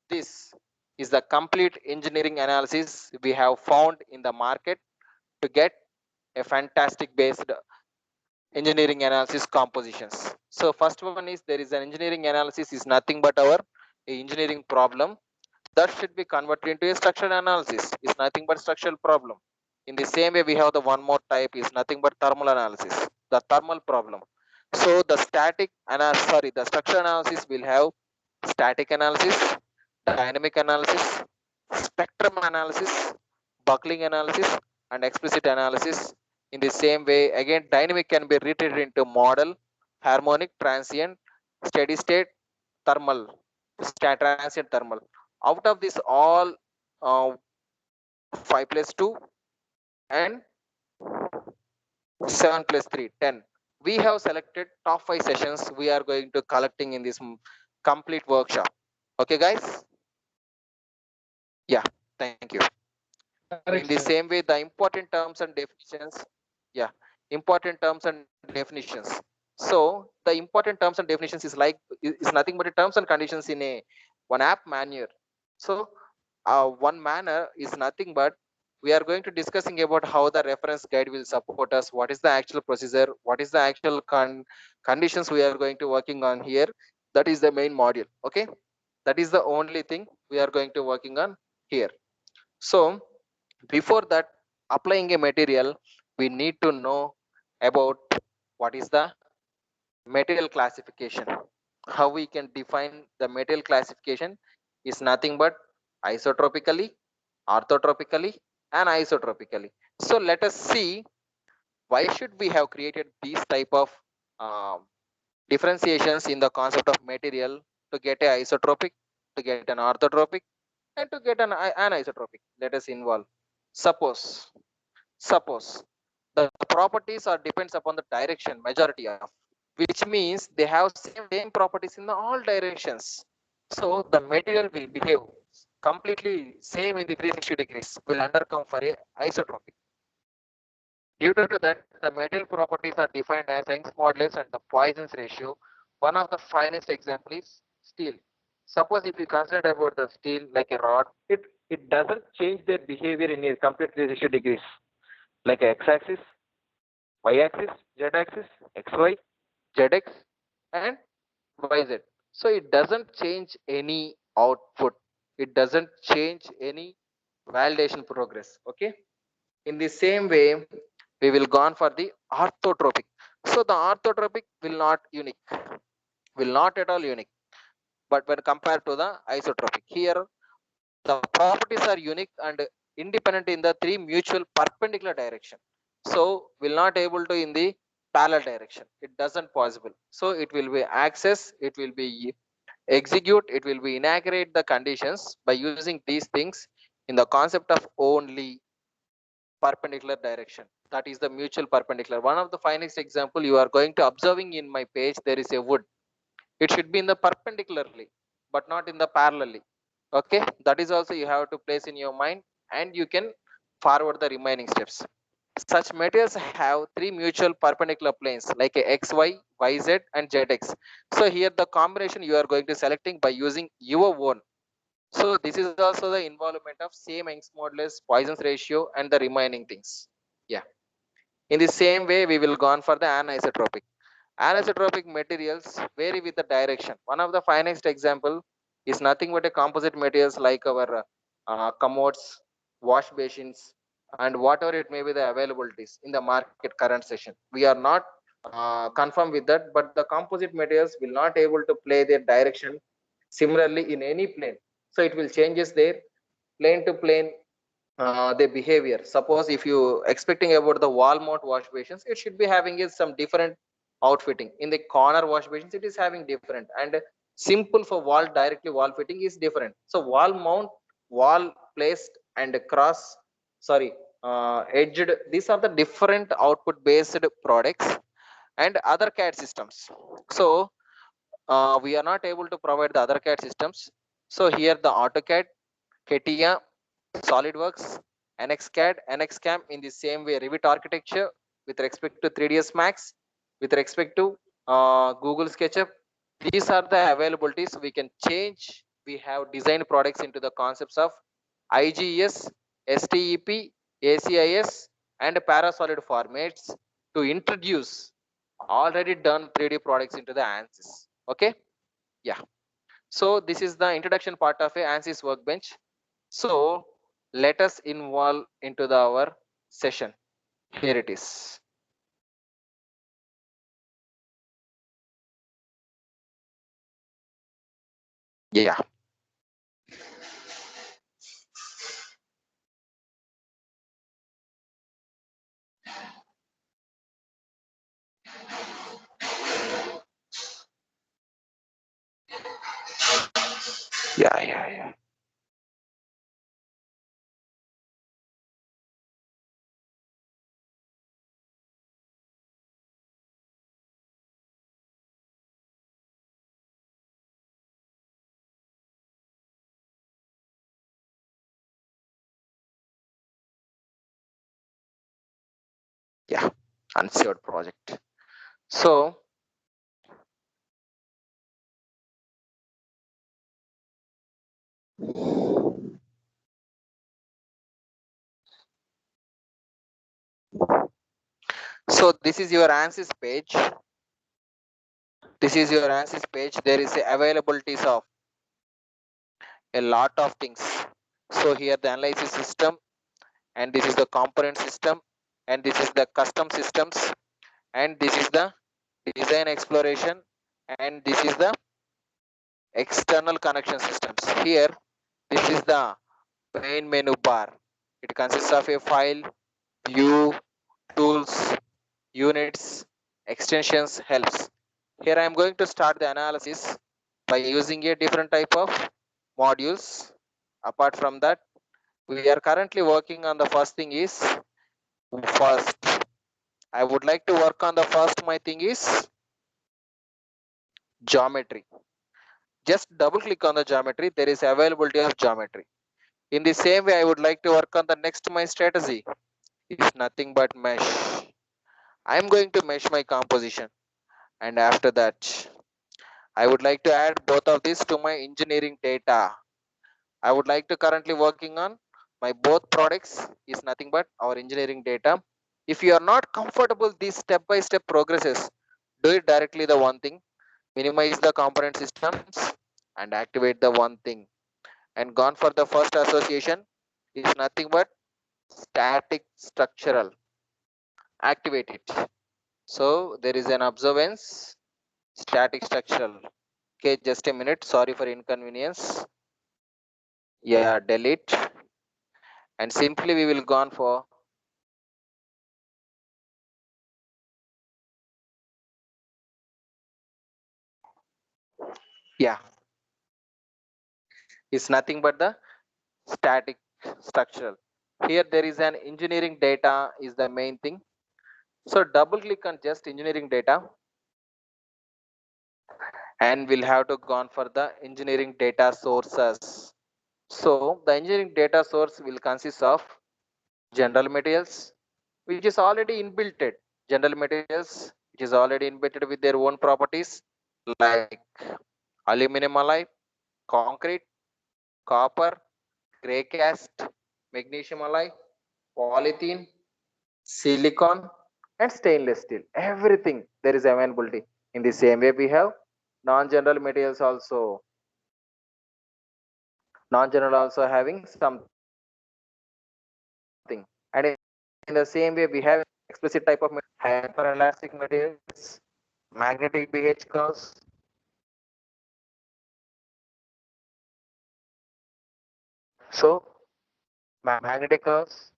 this is the complete engineering analysis we have found in the market to get a fantastic based engineering analysis compositions. So first one is there is an engineering analysis is nothing but our engineering problem that should be converted into a structural analysis is nothing but structural problem. In the same way, we have the one more type is nothing but thermal analysis, the thermal problem. So the the structural analysis will have static analysis, dynamic analysis, spectrum analysis, buckling analysis, and explicit analysis. In the same way, again, dynamic can be retreated into model, harmonic, transient, steady state, thermal, transient thermal. Out of this all, 5 plus 2 and 7 plus 3, 10. We have selected top 5 sessions we are going to collecting in this complete workshop. Okay, guys? Yeah, thank you. Correct, In the sir. same way, the important terms and definitions. Yeah, important terms and definitions. So the important terms and definitions is like is nothing but the terms and conditions in a one app manual. So one manner is nothing but we are going to discussing about how the reference guide will support us, what is the actual procedure, what is the actual conditions we are going to working on here. That is the main module. Okay, that is the only thing we are going to working on here. So before that, applying a material, we need to know about what is the material classification. How we can define the material classification is nothing but isotropically, orthotropically, and isotropically. So let us see why should we have created these type of um, differentiations in the concept of material to get a isotropic, to get an orthotropic, and to get an anisotropic. Let us involve. Suppose the properties are depends upon the direction majority of, which means they have same properties in the all directions. So the material will behave completely same in the 360 degrees, will undercome for a isotropic. Due to that, the material properties are defined as Young's modulus and the Poisson's ratio. One of the finest example is steel. Suppose if you consider about the steel like a rod, it doesn't change their behavior in a complete 360 degrees, like a x-axis, y-axis, z-axis, xy, zx, and yz. So it doesn't change any output. It doesn't change any validation progress. Okay. In the same way, we will go on for the orthotropic. So the orthotropic will not unique, will not at all unique. But when compared to the isotropic, here the properties are unique and independent in the three mutual perpendicular direction. So will not able to in the parallel direction. It doesn't possible. So it will be access, it will be execute, it will be inaugurate the conditions by using these things in the concept of only perpendicular direction. That is the mutual perpendicular. One of the finest example you are going to observing in my page, there is a wood. It should be in the perpendicularly, but not in the parallelly. Okay, that is also you have to place in your mind, and you can forward the remaining steps. Such materials have three mutual perpendicular planes like a xy, yz, and zx. So here the combination you are going to selecting by using your own. So this is also the involvement of same Young's modulus, Poisson's ratio, and the remaining things. Yeah, in the same way we will go on for the anisotropic. Anisotropic materials vary with the direction. One of the finest example is nothing but a composite materials like our commodes, wash basins, and whatever it may be the availabilities in the market current session. We are not confirmed with that, but the composite materials will not able to play their direction similarly in any plane. So it will changes their plane to plane their behavior. Suppose if you expecting about the wall mount wash basins, it should be having is some different outfitting. In the corner wash basins, it is having different, and simple for wall directly wall fitting is different. So wall mount, wall placed, and cross, sorry, edged. These are the different output based products and other CAD systems. So we are not able to provide the other CAD systems. So here the AutoCAD, CATIA, SolidWorks, NXCAD, NXCAM in the same way, Revit architecture with respect to 3ds Max, with respect to Google SketchUp. These are the availabilities we can change. We have designed products into the concepts of IGS, STEP, ACIS, and Parasolid formats to introduce already done 3D products into the ANSYS. Okay, yeah. So this is the introduction part of a ANSYS workbench. So let us involve into our session. Here it is. Yeah. Yeah. Yeah, unsecured project. So this is your ANSYS page. This is your ANSYS page. There is a availabilities of a lot of things. So here the analysis system, and this is the component system, and this is the custom systems, and this is the design exploration, and this is the external connection systems. Here, this is the main menu bar. It consists of a file, view, tools, units, extensions, helps. Here I am going to start the analysis by using a different type of modules. Apart from that, we are currently working on the first thing is first. I would like to work on the first, my thing is geometry. Just double click on the geometry. There is availability of geometry. In the same way, I would like to work on the next my strategy. It's nothing but mesh. I am going to mesh my composition, and after that, I would like to add both of these to my engineering data. I would like to currently working on my both products is nothing but our engineering data. If you are not comfortable these step-by-step progresses, do it directly the one thing, minimize the component systems and activate the one thing. And gone for the first association is nothing but static structural. Activate it. So there is an observance, static structural. Okay, just a minute. Sorry for inconvenience. Yeah, delete. And simply we will go on for yeah. It's nothing but the static structural. Here there is an engineering data is the main thing. So double click on just engineering data, and we'll have to go on for the engineering data sources. So the engineering data source will consist of general materials, which is already inbuilt. General materials, which is already inbuilt with their own properties like aluminum alloy, concrete, copper, gray cast, magnesium alloy, polythene, silicon, and stainless steel. Everything there is availability. In the same way, we have non-general materials also. Non-general also having something. And in the same way, we have explicit type of hyperelastic materials, magnetic pH curves. So magnetic curves,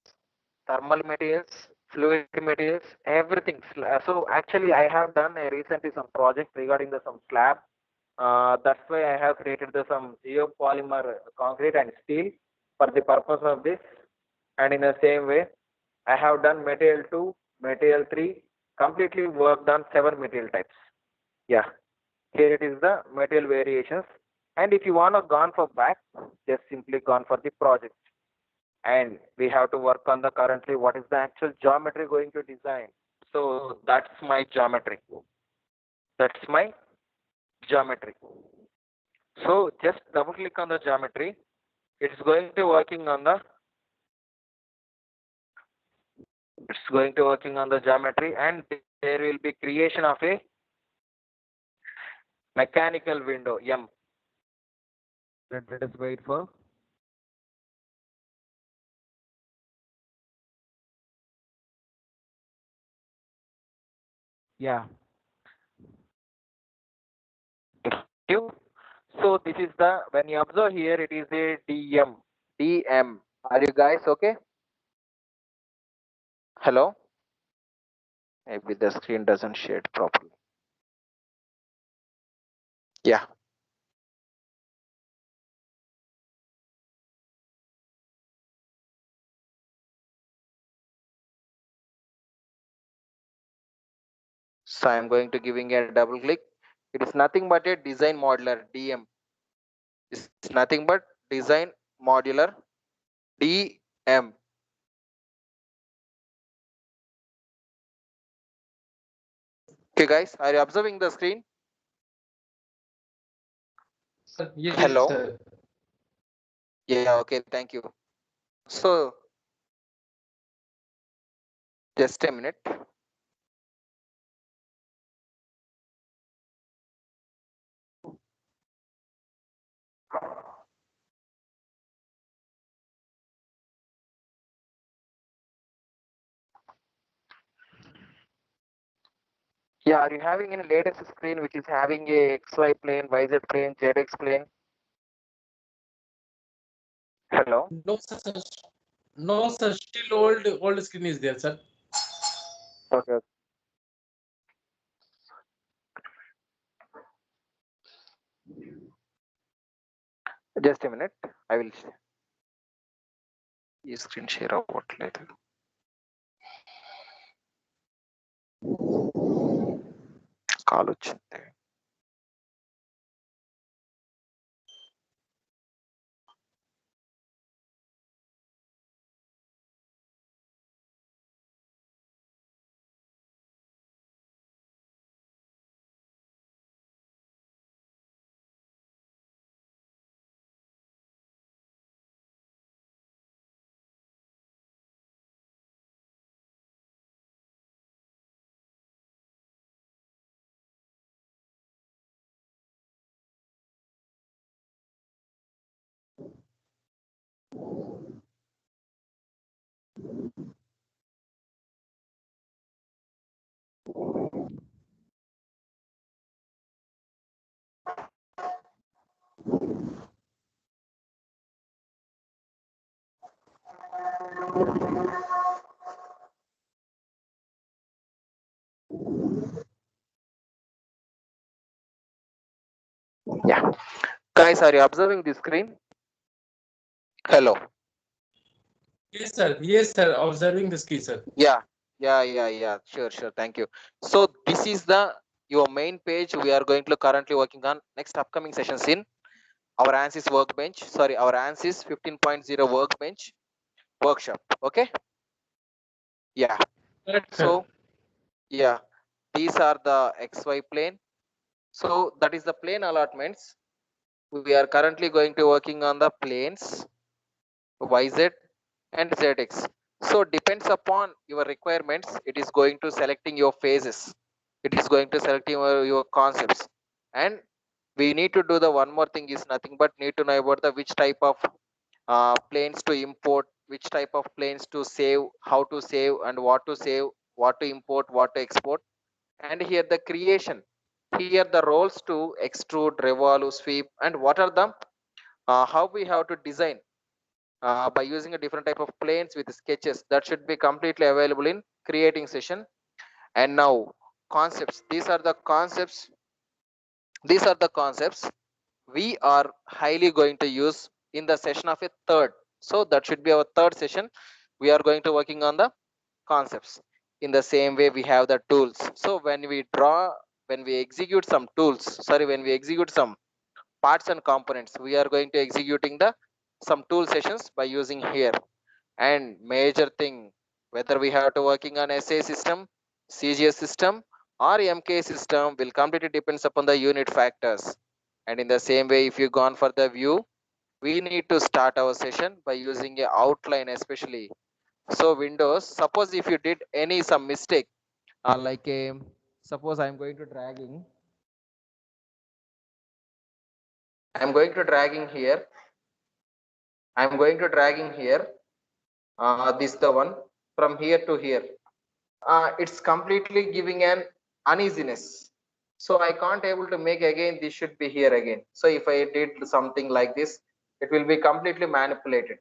thermal materials, fluid materials, everything. So actually, I have done recently some project regarding the some slab. That's why I have created the some geopolymer concrete and steel for the purpose of this. And in the same way, I have done material 2, material 3, completely worked on 7 material types. Yeah, here it is the material variations. And if you want to gone for back, just simply gone for the project. And we have to work on the currently what is the actual geometry going to design. So that's my geometry. That's my geometry. So just double click on the geometry. It's going to working on the geometry, and there will be creation of a mechanical window M. Let us wait for. Yeah. Thank you. So this is the, when you observe here, it is a DM. DM. Are you guys okay? Hello? Maybe the screen doesn't shade properly. Yeah. So I'm going to giving a double click. It is nothing but a design modular DM. It's nothing but design modular DM. Okay, guys, are you observing the screen? Sir, yes, Hello? sir. Yeah, okay, thank you. So, just a minute. Yeah, are you having any latest screen which is having a XY plane, YZ plane, ZX plane? Hello? No, sir. No, sir. Still old screen is there, sir. Okay. Just a minute. I will ఈ screen share అవ్వట్లేదు. Call వచ్చింది. Yeah. Guys, are you observing the screen? Hello. Yes, sir. Yes, sir. Observing the screen, sir. Yeah. Sure. Thank you. So this is the your main page we are going to currently working on next upcoming sessions in our ANSYS workbench. Sorry, our ANSYS 15.0 workbench workshop. Okay. Yeah. Correct, sir. So yeah, these are the XY plane. So that is the plane allotments. We are currently going to working on the planes YZ and ZX. So depends upon your requirements. It is going to selecting your phases. It is going to select your concepts. And we need to do the one more thing is nothing but need to know about the which type of planes to import, which type of planes to save, how to save and what to save, what to import, what to export. And here the creation. Here the roles to extrude, revolve, sweep, and what are the how we have to design by using a different type of planes with sketches that should be completely available in creating session. And now concepts, these are the concepts we are highly going to use in the session of a third. So that should be our third session. We are going to working on the concepts. In the same way we have the tools. So when we execute some parts and components, we are going to executing the some tool sessions by using here. And major thing, whether we have to working on SA system, CGS system or MK system will completely depends upon the unit factors. And in the same way, if you gone for the view, we need to start our session by using a outline especially. So Windows, suppose if you did any some mistake, like a suppose I'm going to dragging here. I'm going to dragging here. This the one from here to here. It's completely giving an uneasiness. So I can't able to make again. This should be here again. So if I did something like this, it will be completely manipulated.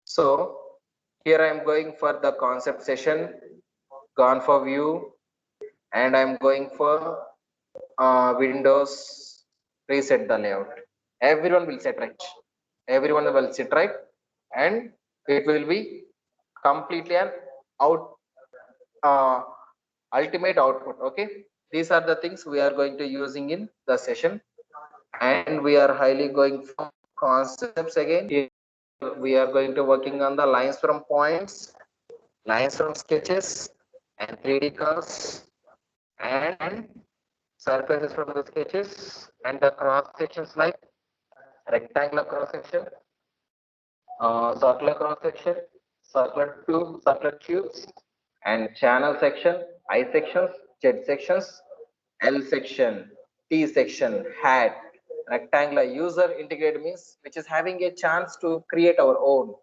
So here I am going for the concept session, gone for view, and I'm going for Windows reset the layout. Everyone will set right. Everyone will sit right, and it will be completely an out ultimate output. Okay, these are the things we are going to using in the session, and we are highly going for concepts again. Here we are going to working on the lines from points, lines from sketches, and 3D curves, and surfaces from the sketches and the cross sections like rectangular cross section, circular cross section, circular tubes, and channel section, I sections, Z sections, L section, T section, hat, rectangular user integrated means which is having a chance to create our own,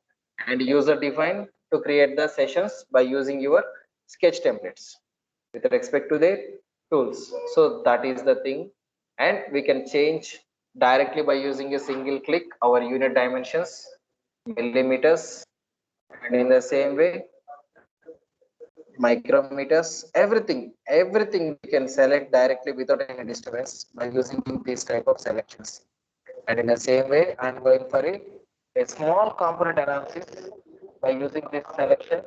and user defined to create the sessions by using your sketch templates with respect to their tools. So that is the thing, and we can change directly by using a single click our unit dimensions, millimeters, and in the same way micrometers, everything we can select directly without any disturbance by using these type of selections. And in the same way I'm going for a small component analysis by using this selection.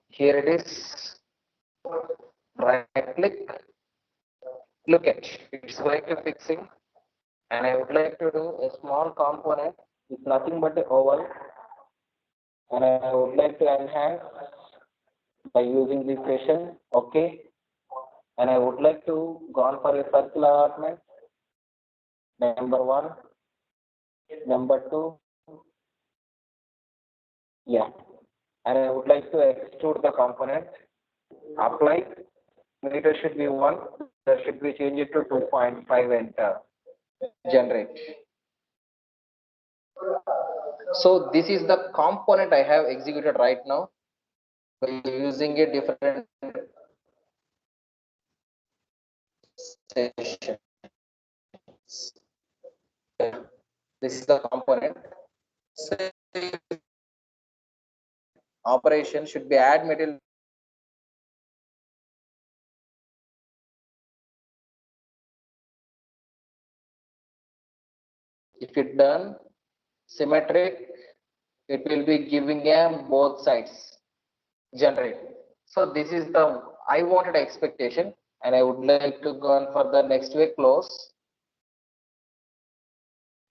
Here it is, right click, look at, it's going to fixing, and I would like to do a small component with nothing but the oval, and I would like to enhance by using this session. Okay, and I would like to go on for a circular allotment. Number one, number two, yeah, and I would like to extrude the component. Apply. Meter should be 1. That should be changed to 2.5 and generate. So this is the component I have executed right now by using a different session. This is the component. So operation should be add material. If it done symmetric, it will be giving a both sides generate. So this is the I wanted expectation, and I would like to go on for the next way close,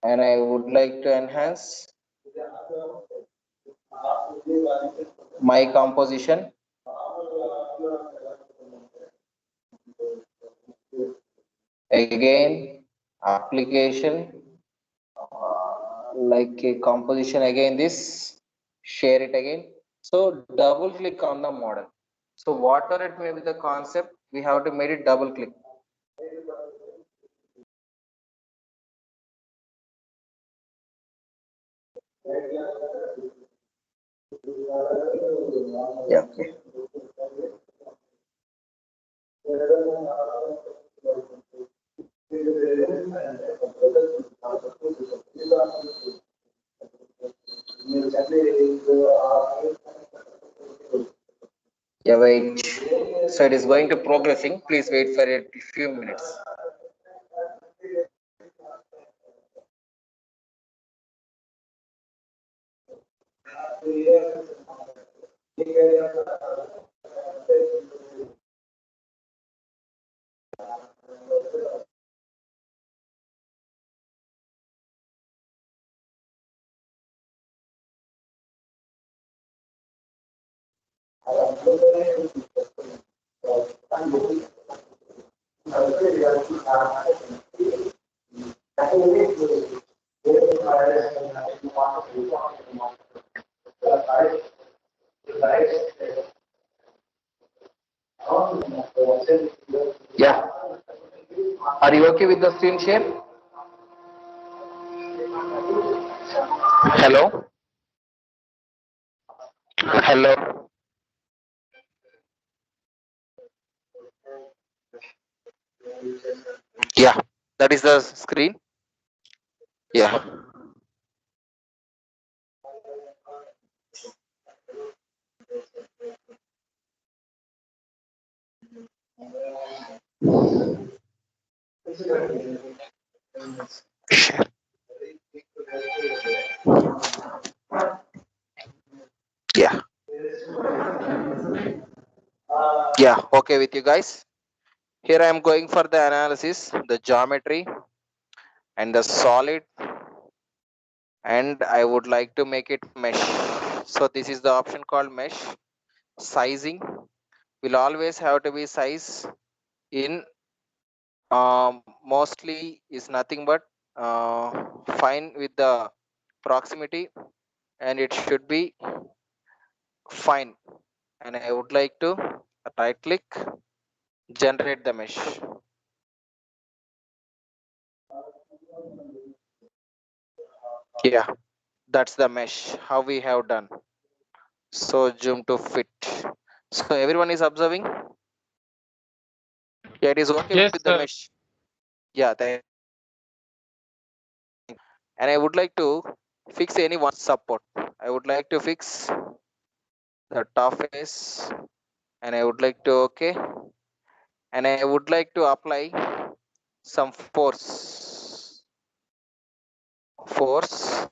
and I would like to enhance my composition. Again, application, like a composition again, this, share it again. So double click on the model. So whatever it may be the concept, we have to make it double click. Yeah, okay. Yeah, wait. So it is going to progressing. Please wait for a few minutes. Yeah. Are you okay with the screen share? Hello? Hello? Yeah, that is the screen. Yeah. Yeah. Yeah, okay with you guys. Here I am going for the analysis, the geometry and the solid, and I would like to make it mesh. So this is the option called mesh. Sizing will always have to be size in mostly is nothing but fine with the proximity, and it should be fine. And I would like to right click, generate the mesh. Yeah, that's the mesh how we have done. So zoom to fit. So everyone is observing. Yeah, it is okay Yes, with the sir. mesh. Yeah, and I would like to fix any one support. I would like to fix the top face, and I would like to okay, and I would like to apply some force. Force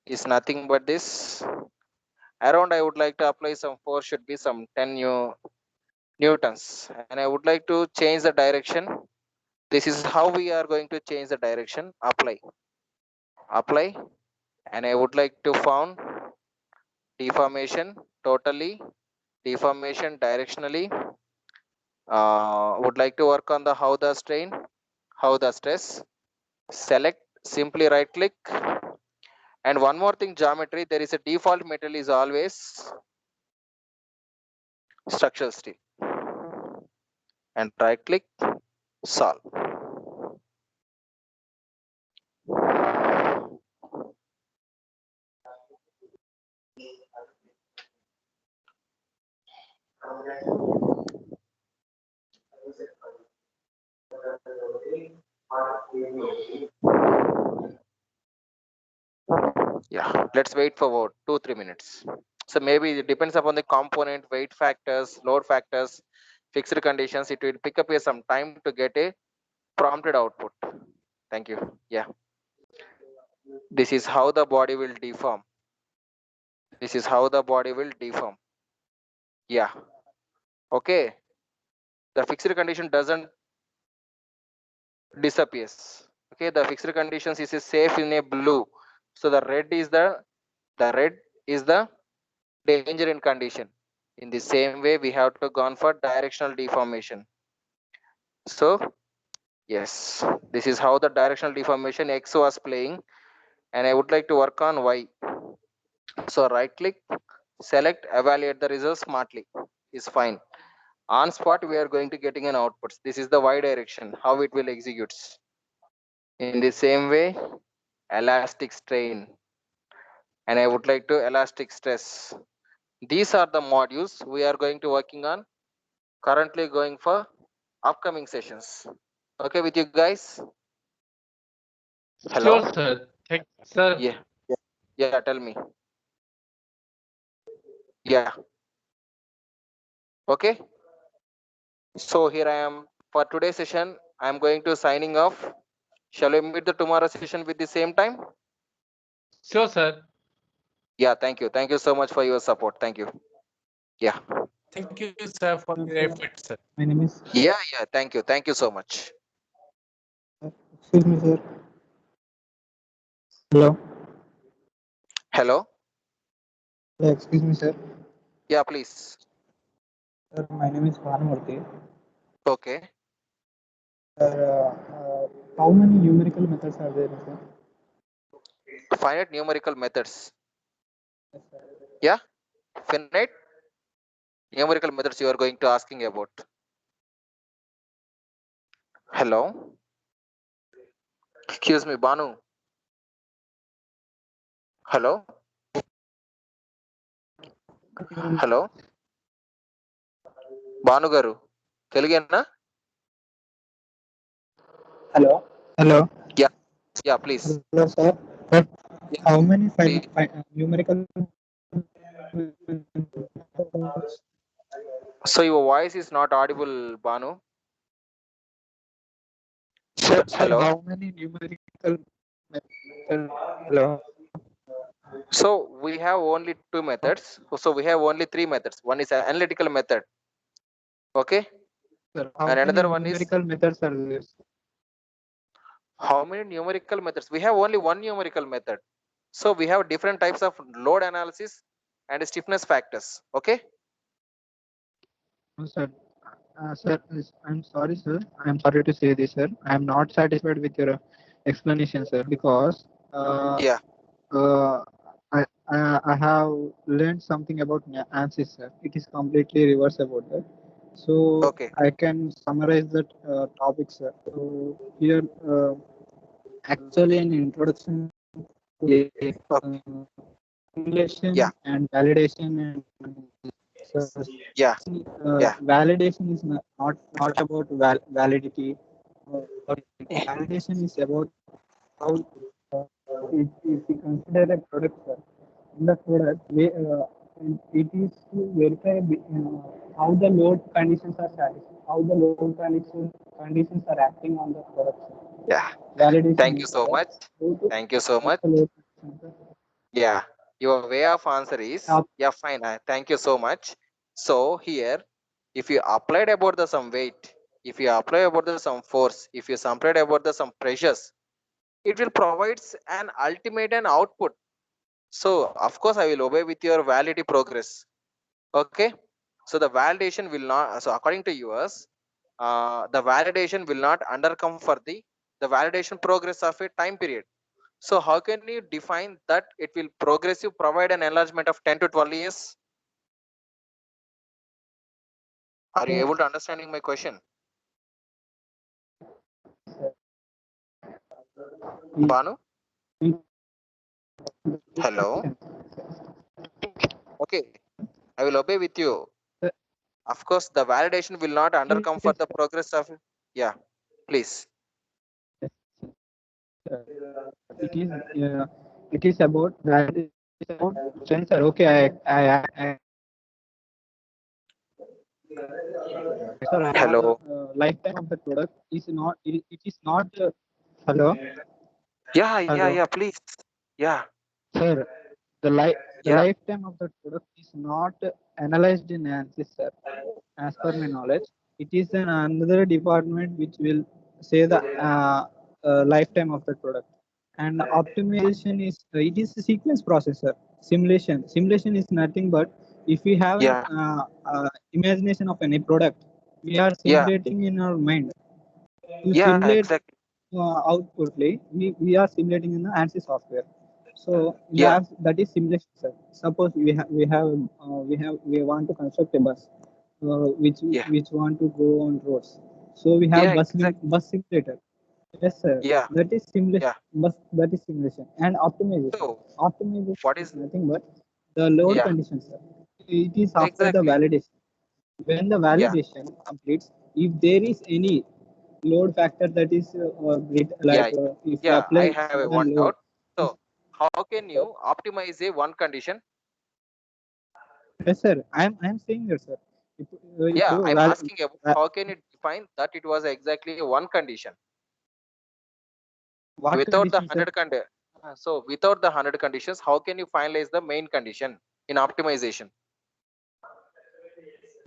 is nothing but this. Around I would like to apply some force, should be some 10 newtons, and I would like to change the direction. This is how we are going to change the direction. Apply, and I would like to found deformation totally, deformation directionally. Would like to work on the how the strain, how the stress. Select, simply right click, and one more thing, geometry. There is a default metal is always structural steel, and right click, solve. Yeah, let's wait for about 2-3 minutes. So maybe it depends upon the component, weight factors, load factors, fixed conditions. It will pick up here some time to get a prompted output. Thank you. Yeah, this is how the body will deform. This is how the body will deform. Yeah, okay. The fixed condition doesn't disappears. Okay, the fixed conditions is safe in a blue. So the red is the danger in condition. In the same way, we have to gone for directional deformation. So yes, this is how the directional deformation X was playing, and I would like to work on Y. So right click, select, evaluate the results smartly is fine. On spot, we are going to getting an output. This is the Y direction, how it will executes. In the same way, elastic strain, and I would like to elastic stress. These are the modules we are going to working on, currently going for upcoming sessions. Okay with you guys? Hello? Sure, sir. Thank sir. Yeah, tell me. Yeah, okay. So here I am for today's session. I'm going to signing off. Shall we meet the tomorrow session with the same time? Sure, sir. Yeah, thank you. Thank you so much for your support. Thank you. Yeah. Thank you, sir, for your efforts, sir. My name is, Yeah, thank you. Thank you so much. excuse me, sir. Hello. Hello? Yeah, excuse me, sir. Yeah, please. Sir, my name is Bhanumurthy. Okay. Sir, how many numerical methods are there, sir? Finite numerical methods. Yes, sir. Yeah, finite numerical methods you are going to asking about. Hello? Excuse me, Banu. Hello? Hello? Banu garu. Telugena? Hello. Hello. Yeah, please. Hello, sir. But Yeah, how many please. numerical? So your voice is not audible, Banu. Sir, Hello? how many numerical methods? Hello. So we have only two methods. So we have only three methods. One is an analytical method. Okay. Sir, how And many another one is numerical methods are there? how many numerical methods? We have only one numerical method. So we have different types of load analysis and stiffness factors. Okay. No, sir. Sir, I'm sorry, sir. I'm sorry to say this, sir. I'm not satisfied with your explanation, sir, because Yeah. uh, I have learned something about ANSYS, sir. It is completely reverse about that. So Okay. I can summarize that topic, sir. So here, actually, an introduction to Okay. simulation Yeah. and validation and so, Yeah. Yeah. validation is not about validity. But validation is about how if we consider a product, sir, in the product, it is to verify how the load conditions are satisfied, how the load conditions are acting on the product. Sir. Yeah. Validation Thank you is so that. much. So to Thank you so track much. the load conditions, sir. Yeah. Your way of answer is, Up- yeah, fine. Thank you so much. So here, if you applied about the some weight, if you apply about the some force, if you applied about the some pressures, it will provides an ultimate and output. So of course I will obey with your validity progress. Okay. So the validation will not, so according to yours, the validation will not undercome for the validation progress of a time period. So how can you define that it will progressive provide an enlargement of 10 to 12 years? Are you able to understanding my question? Banu? Hello? Okay. I will obey with you. Of course, the validation will not undercome for the progress of, yeah, please. It is about sensor. Okay, I sir, I have Hello. lifetime of the product is not. It is not. Hello, hello, Please. Yeah, sir. The yeah, lifetime of the product is not analyzed in ANSYS, sir. As per my knowledge, it is an another department which will say the lifetime of the product. And optimization is it is a sequence processor. Simulation is nothing but if we have an yeah, imagination of any product, we are yeah, simulating in our mind. To yeah, simulate exactly. outputly, we are simulating in the ANSYS software. So in the Yeah, apps, that is simulation, sir. Suppose we want to construct a bus, yeah, which want to go on roads. So we have yeah, exactly. bus simulator. Yes, sir. Yeah, That is simulation. yeah. Bus that is simulation and optimization. So, Optimization what is is, nothing but the load yeah, conditions, sir. It is after the exactly. validation. When the Yeah, validation completes, if there is any load factor that is yeah, if we yeah. I apply have a certain one load. doubt. So, how can you optimize a one condition? Yes, sir. I'm saying that, sir. If, Yeah, I'm asking about uh, how can you define that it was exactly a one condition what without the condition, sir? 100 so without the 100 conditions, how can you finalize the main condition in optimization?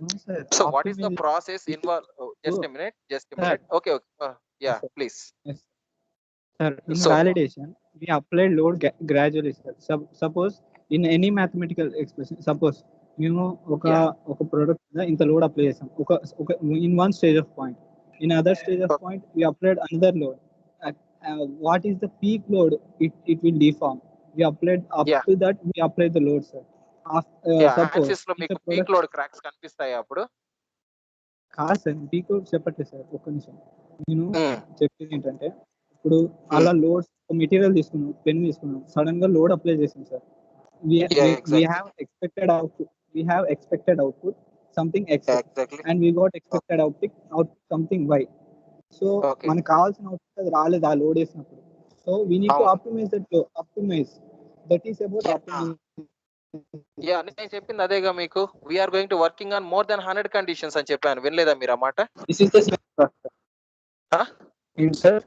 No, sir. So what is the Optimization. process involved? Oh, just Oh, a minute, just a sir. minute. Okay, okay. Yes, Yeah, sir. please. Yes, sir. In So validation, we apply load gradually, sir. Suppose in any mathematical expression, suppose yeah, ఒక product ఇంత load apply చేసాం in one stage of point. In other stage of okay, point, we applied another load. What is the peak load? It will deform. We applied up yeah, to that. We apply the load, sir. yeah. Suppose answers లో if a మీకు peak product load cracks కనిపిస్తాయి అప్పుడు. కాదు sir peak load చెప్పట్లేదు sir ఒక్క నిమిషం నేను Hmm, చెప్పేది ఏంటంటే ఇప్పుడు hmm. అలా లోడ్ మెటీరియల్ తీసుకున్నాం పెన్ తీసుకున్నాం సడన్ గా లోడ్ అప్లై చేసాం sir Yeah, we exactly, have expected output something x exactly. and we got Okay, expected output something y so okay. మనకు కావాల్సిన అవుట్పుట్ అది రాలేదు ఆ లోడ్ వేసినప్పుడు సో వీ నీడ్ టు అవును. Optimise that is about Yeah, optimise yeah. నేను చెప్పింది అదేగా మీకు. We're going to working on more than 100 conditions అని చెప్పాను, వినలేదా మీరు ఆ మాట? దిస్ ఇస్ ద ఏంటి sir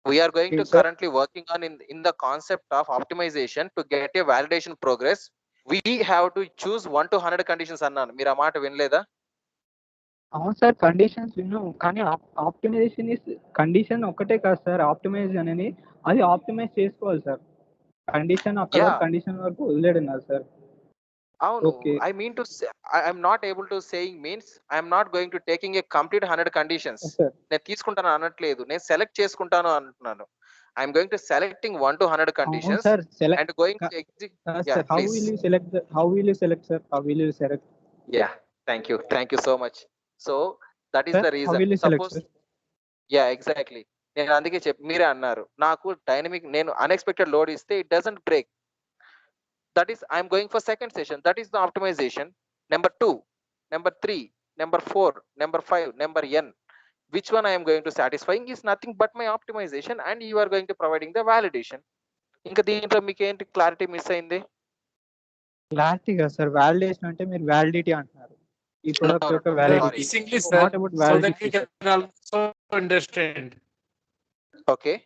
We are going to ఏంటి sir currently working on in the concept of optimization to get a validation progress. We have to choose 1 to 100 conditions అన్నాను, మీరు ఆ మాట వినలేదా? అవును సార్ కండిషన్స్ విన్నాం కానీ ఆప్టిమైజేషన్ ఇస్ కండిషన్ ఒక్కటే కాదు సార్ ఆప్టిమైజ్ అనేది అది ఆప్టిమైజ్ చేసుకోవాలి సార్ కండిషన్ అక్కడ యా, వరకు కండిషన్ వరకు వదిలేడు కాదు సార్ అవును. Okay. I mean to say, I'm not able to saying means I'm not going to taking a complete 100 conditions. Yes, sir. నేను తీసుకుంటాను అనట్లేదు. నేను సెలెక్ట్ చేసుకుంటాను అంటున్నాను. I'm going to selecting 1 to 100 అవును conditions sir select and going to execute. Yeah, sir how please. Will you select how will you select sir how will you select Yeah, thank you. Thank you so much. So that is sir the how reason. Will you select Suppose, sir yeah, exactly. నేను అందుకే మీరే అన్నారు నాకు dynamic నేను unexpected load ఇస్తే it doesn't break. That is I'm going for second session. That is the optimization. Number 2, number 3, number 4, number 5, number n. Which one I am going to satisfying is nothing but my optimization, and you are going to providing the validation. ఇంకా దీంట్లో మీకు ఏంటి clarity miss అయింది? Clarity కదా sir validation అంటే మీరు validity అంటున్నారు ఈ ప్రొడక్ట్ యొక్క validity It's English, sir, not about so that we validity can also understand. Okay.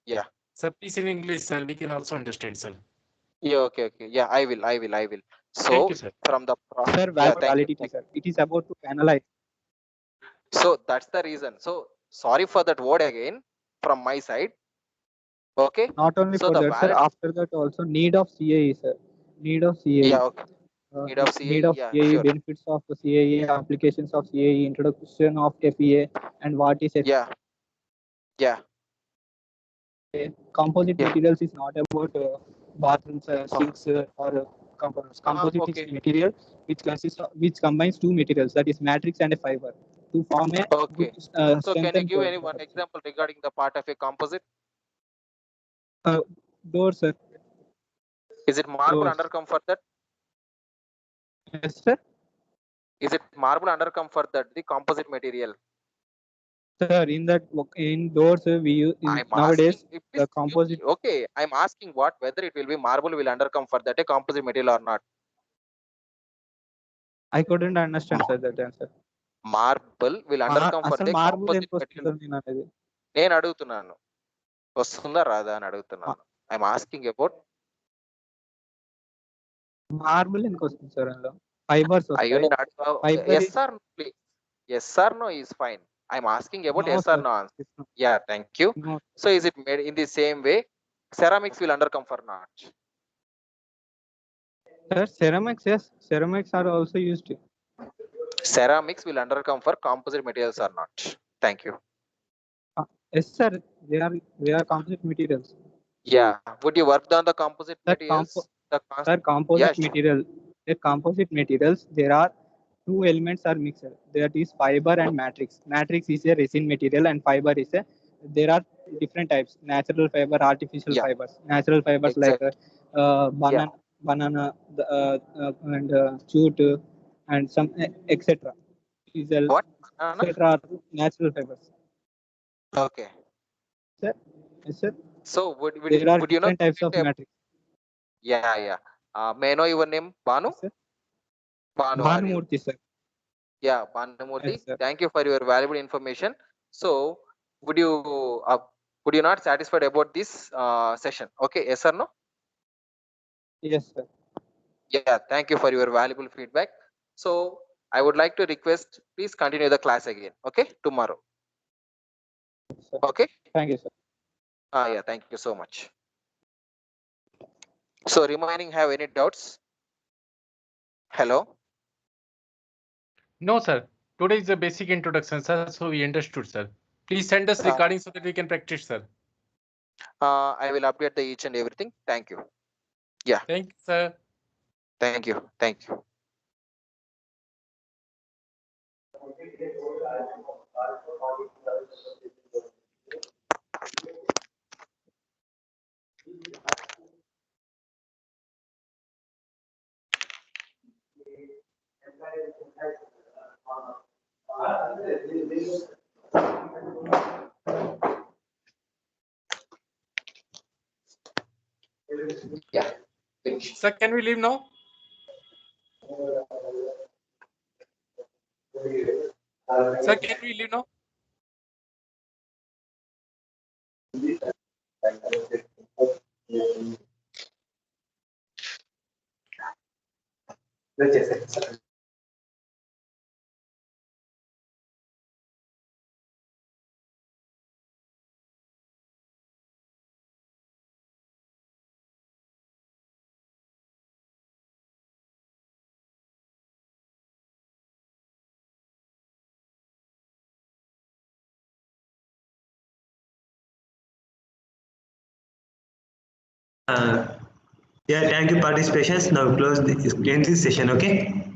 Yeah. Sir, please in English, sir, we can also understand, sir. Yeah. Okay. Yeah. I will. So Thank you, sir. from the sir yeah, thank you. Validity sir it is about to analyse So that's the reason. So sorry for that word again from my side. Okay. not only So for the that sir after that also need of CAE sir need of CAE yeah. Okay. Need of CAE, yeah, CAE sure. benefits of CAE applications of CAE introduction of FEA and what is Yeah. Yeah. composite Yeah. materials is not about bathrooms sinks or components composite okay. is material which combines two materials that is matrix and a fiber to form a Okay. good, So can you strengthened give any one product. example regarding the part of a composite? Doors sir Is it marble Doors. under comfort that? yes sir Is it marble under comfort that the composite material? sir in doors we use I'm nowadays asking if the composite okay, I'm asking what whether it will be marble will under comfort that a composite material or not. I couldn't understand sir that answer Marble will under comfort అసలు the marble composite ఎందుకు material. వస్తుంది నేను అనేది నేను అడుగుతున్నాను వస్తుందా రాదా అని అడుగుతున్నాను. I'm asking about మార్బుల్ ఎందుకు వస్తుంది సార్ అందులో ఫైబర్స్ అయ్యో వస్తాయి నేను Fiber yes is- or no please. Yes or no is fine. I'm asking about No, yes or sir. no answer. Yeah, thank you. No. So is it made in the same way? Ceramics will under comfort not. Sir, ceramics, yes, ceramics are also used. Ceramics will under comfort composite materials or not. Thank you. Yes, sir, they are composite materials. Yeah. Would you work on the composite Sir, materials? Sir, composite Yeah, sure. material. The composite materials, there are two elements are mixed. That is fiber and matrix. Matrix is a resin material and fiber is a. There are different types: natural fiber, artificial Yeah. fibers. Natural fibers Exactly. like banana, and jute, and some etc. Is a What? etc. are natural fibers. Okay. Sir, yes, sir. So would There are would you know different types of matrix. Yeah. May I know your name? Banu? Yes, sir. Banu. are you? Bhanumurthy, sir. Yeah, Banamurthy. Yes, sir. Thank you for your valuable information. So would you not satisfied about this session? Okay, yes or no? Yes, sir. Yeah, thank you for your valuable feedback. So I would like to request, please continue the class again. Okay, tomorrow. Sir. Okay. Thank you, sir. Yeah, thank you so much. So remaining have any doubts? Hello. No, sir. Today is the basic introduction, sir. So we understood, sir. Please send us recording so that we can practice, sir. I will update the each and everything. Thank you. Thank you, sir. Thank you. Thank you. Yeah. Sir, can we leave now? Sir, can we leave now? Yeah, thank you participation. Now close this, end this session, okay?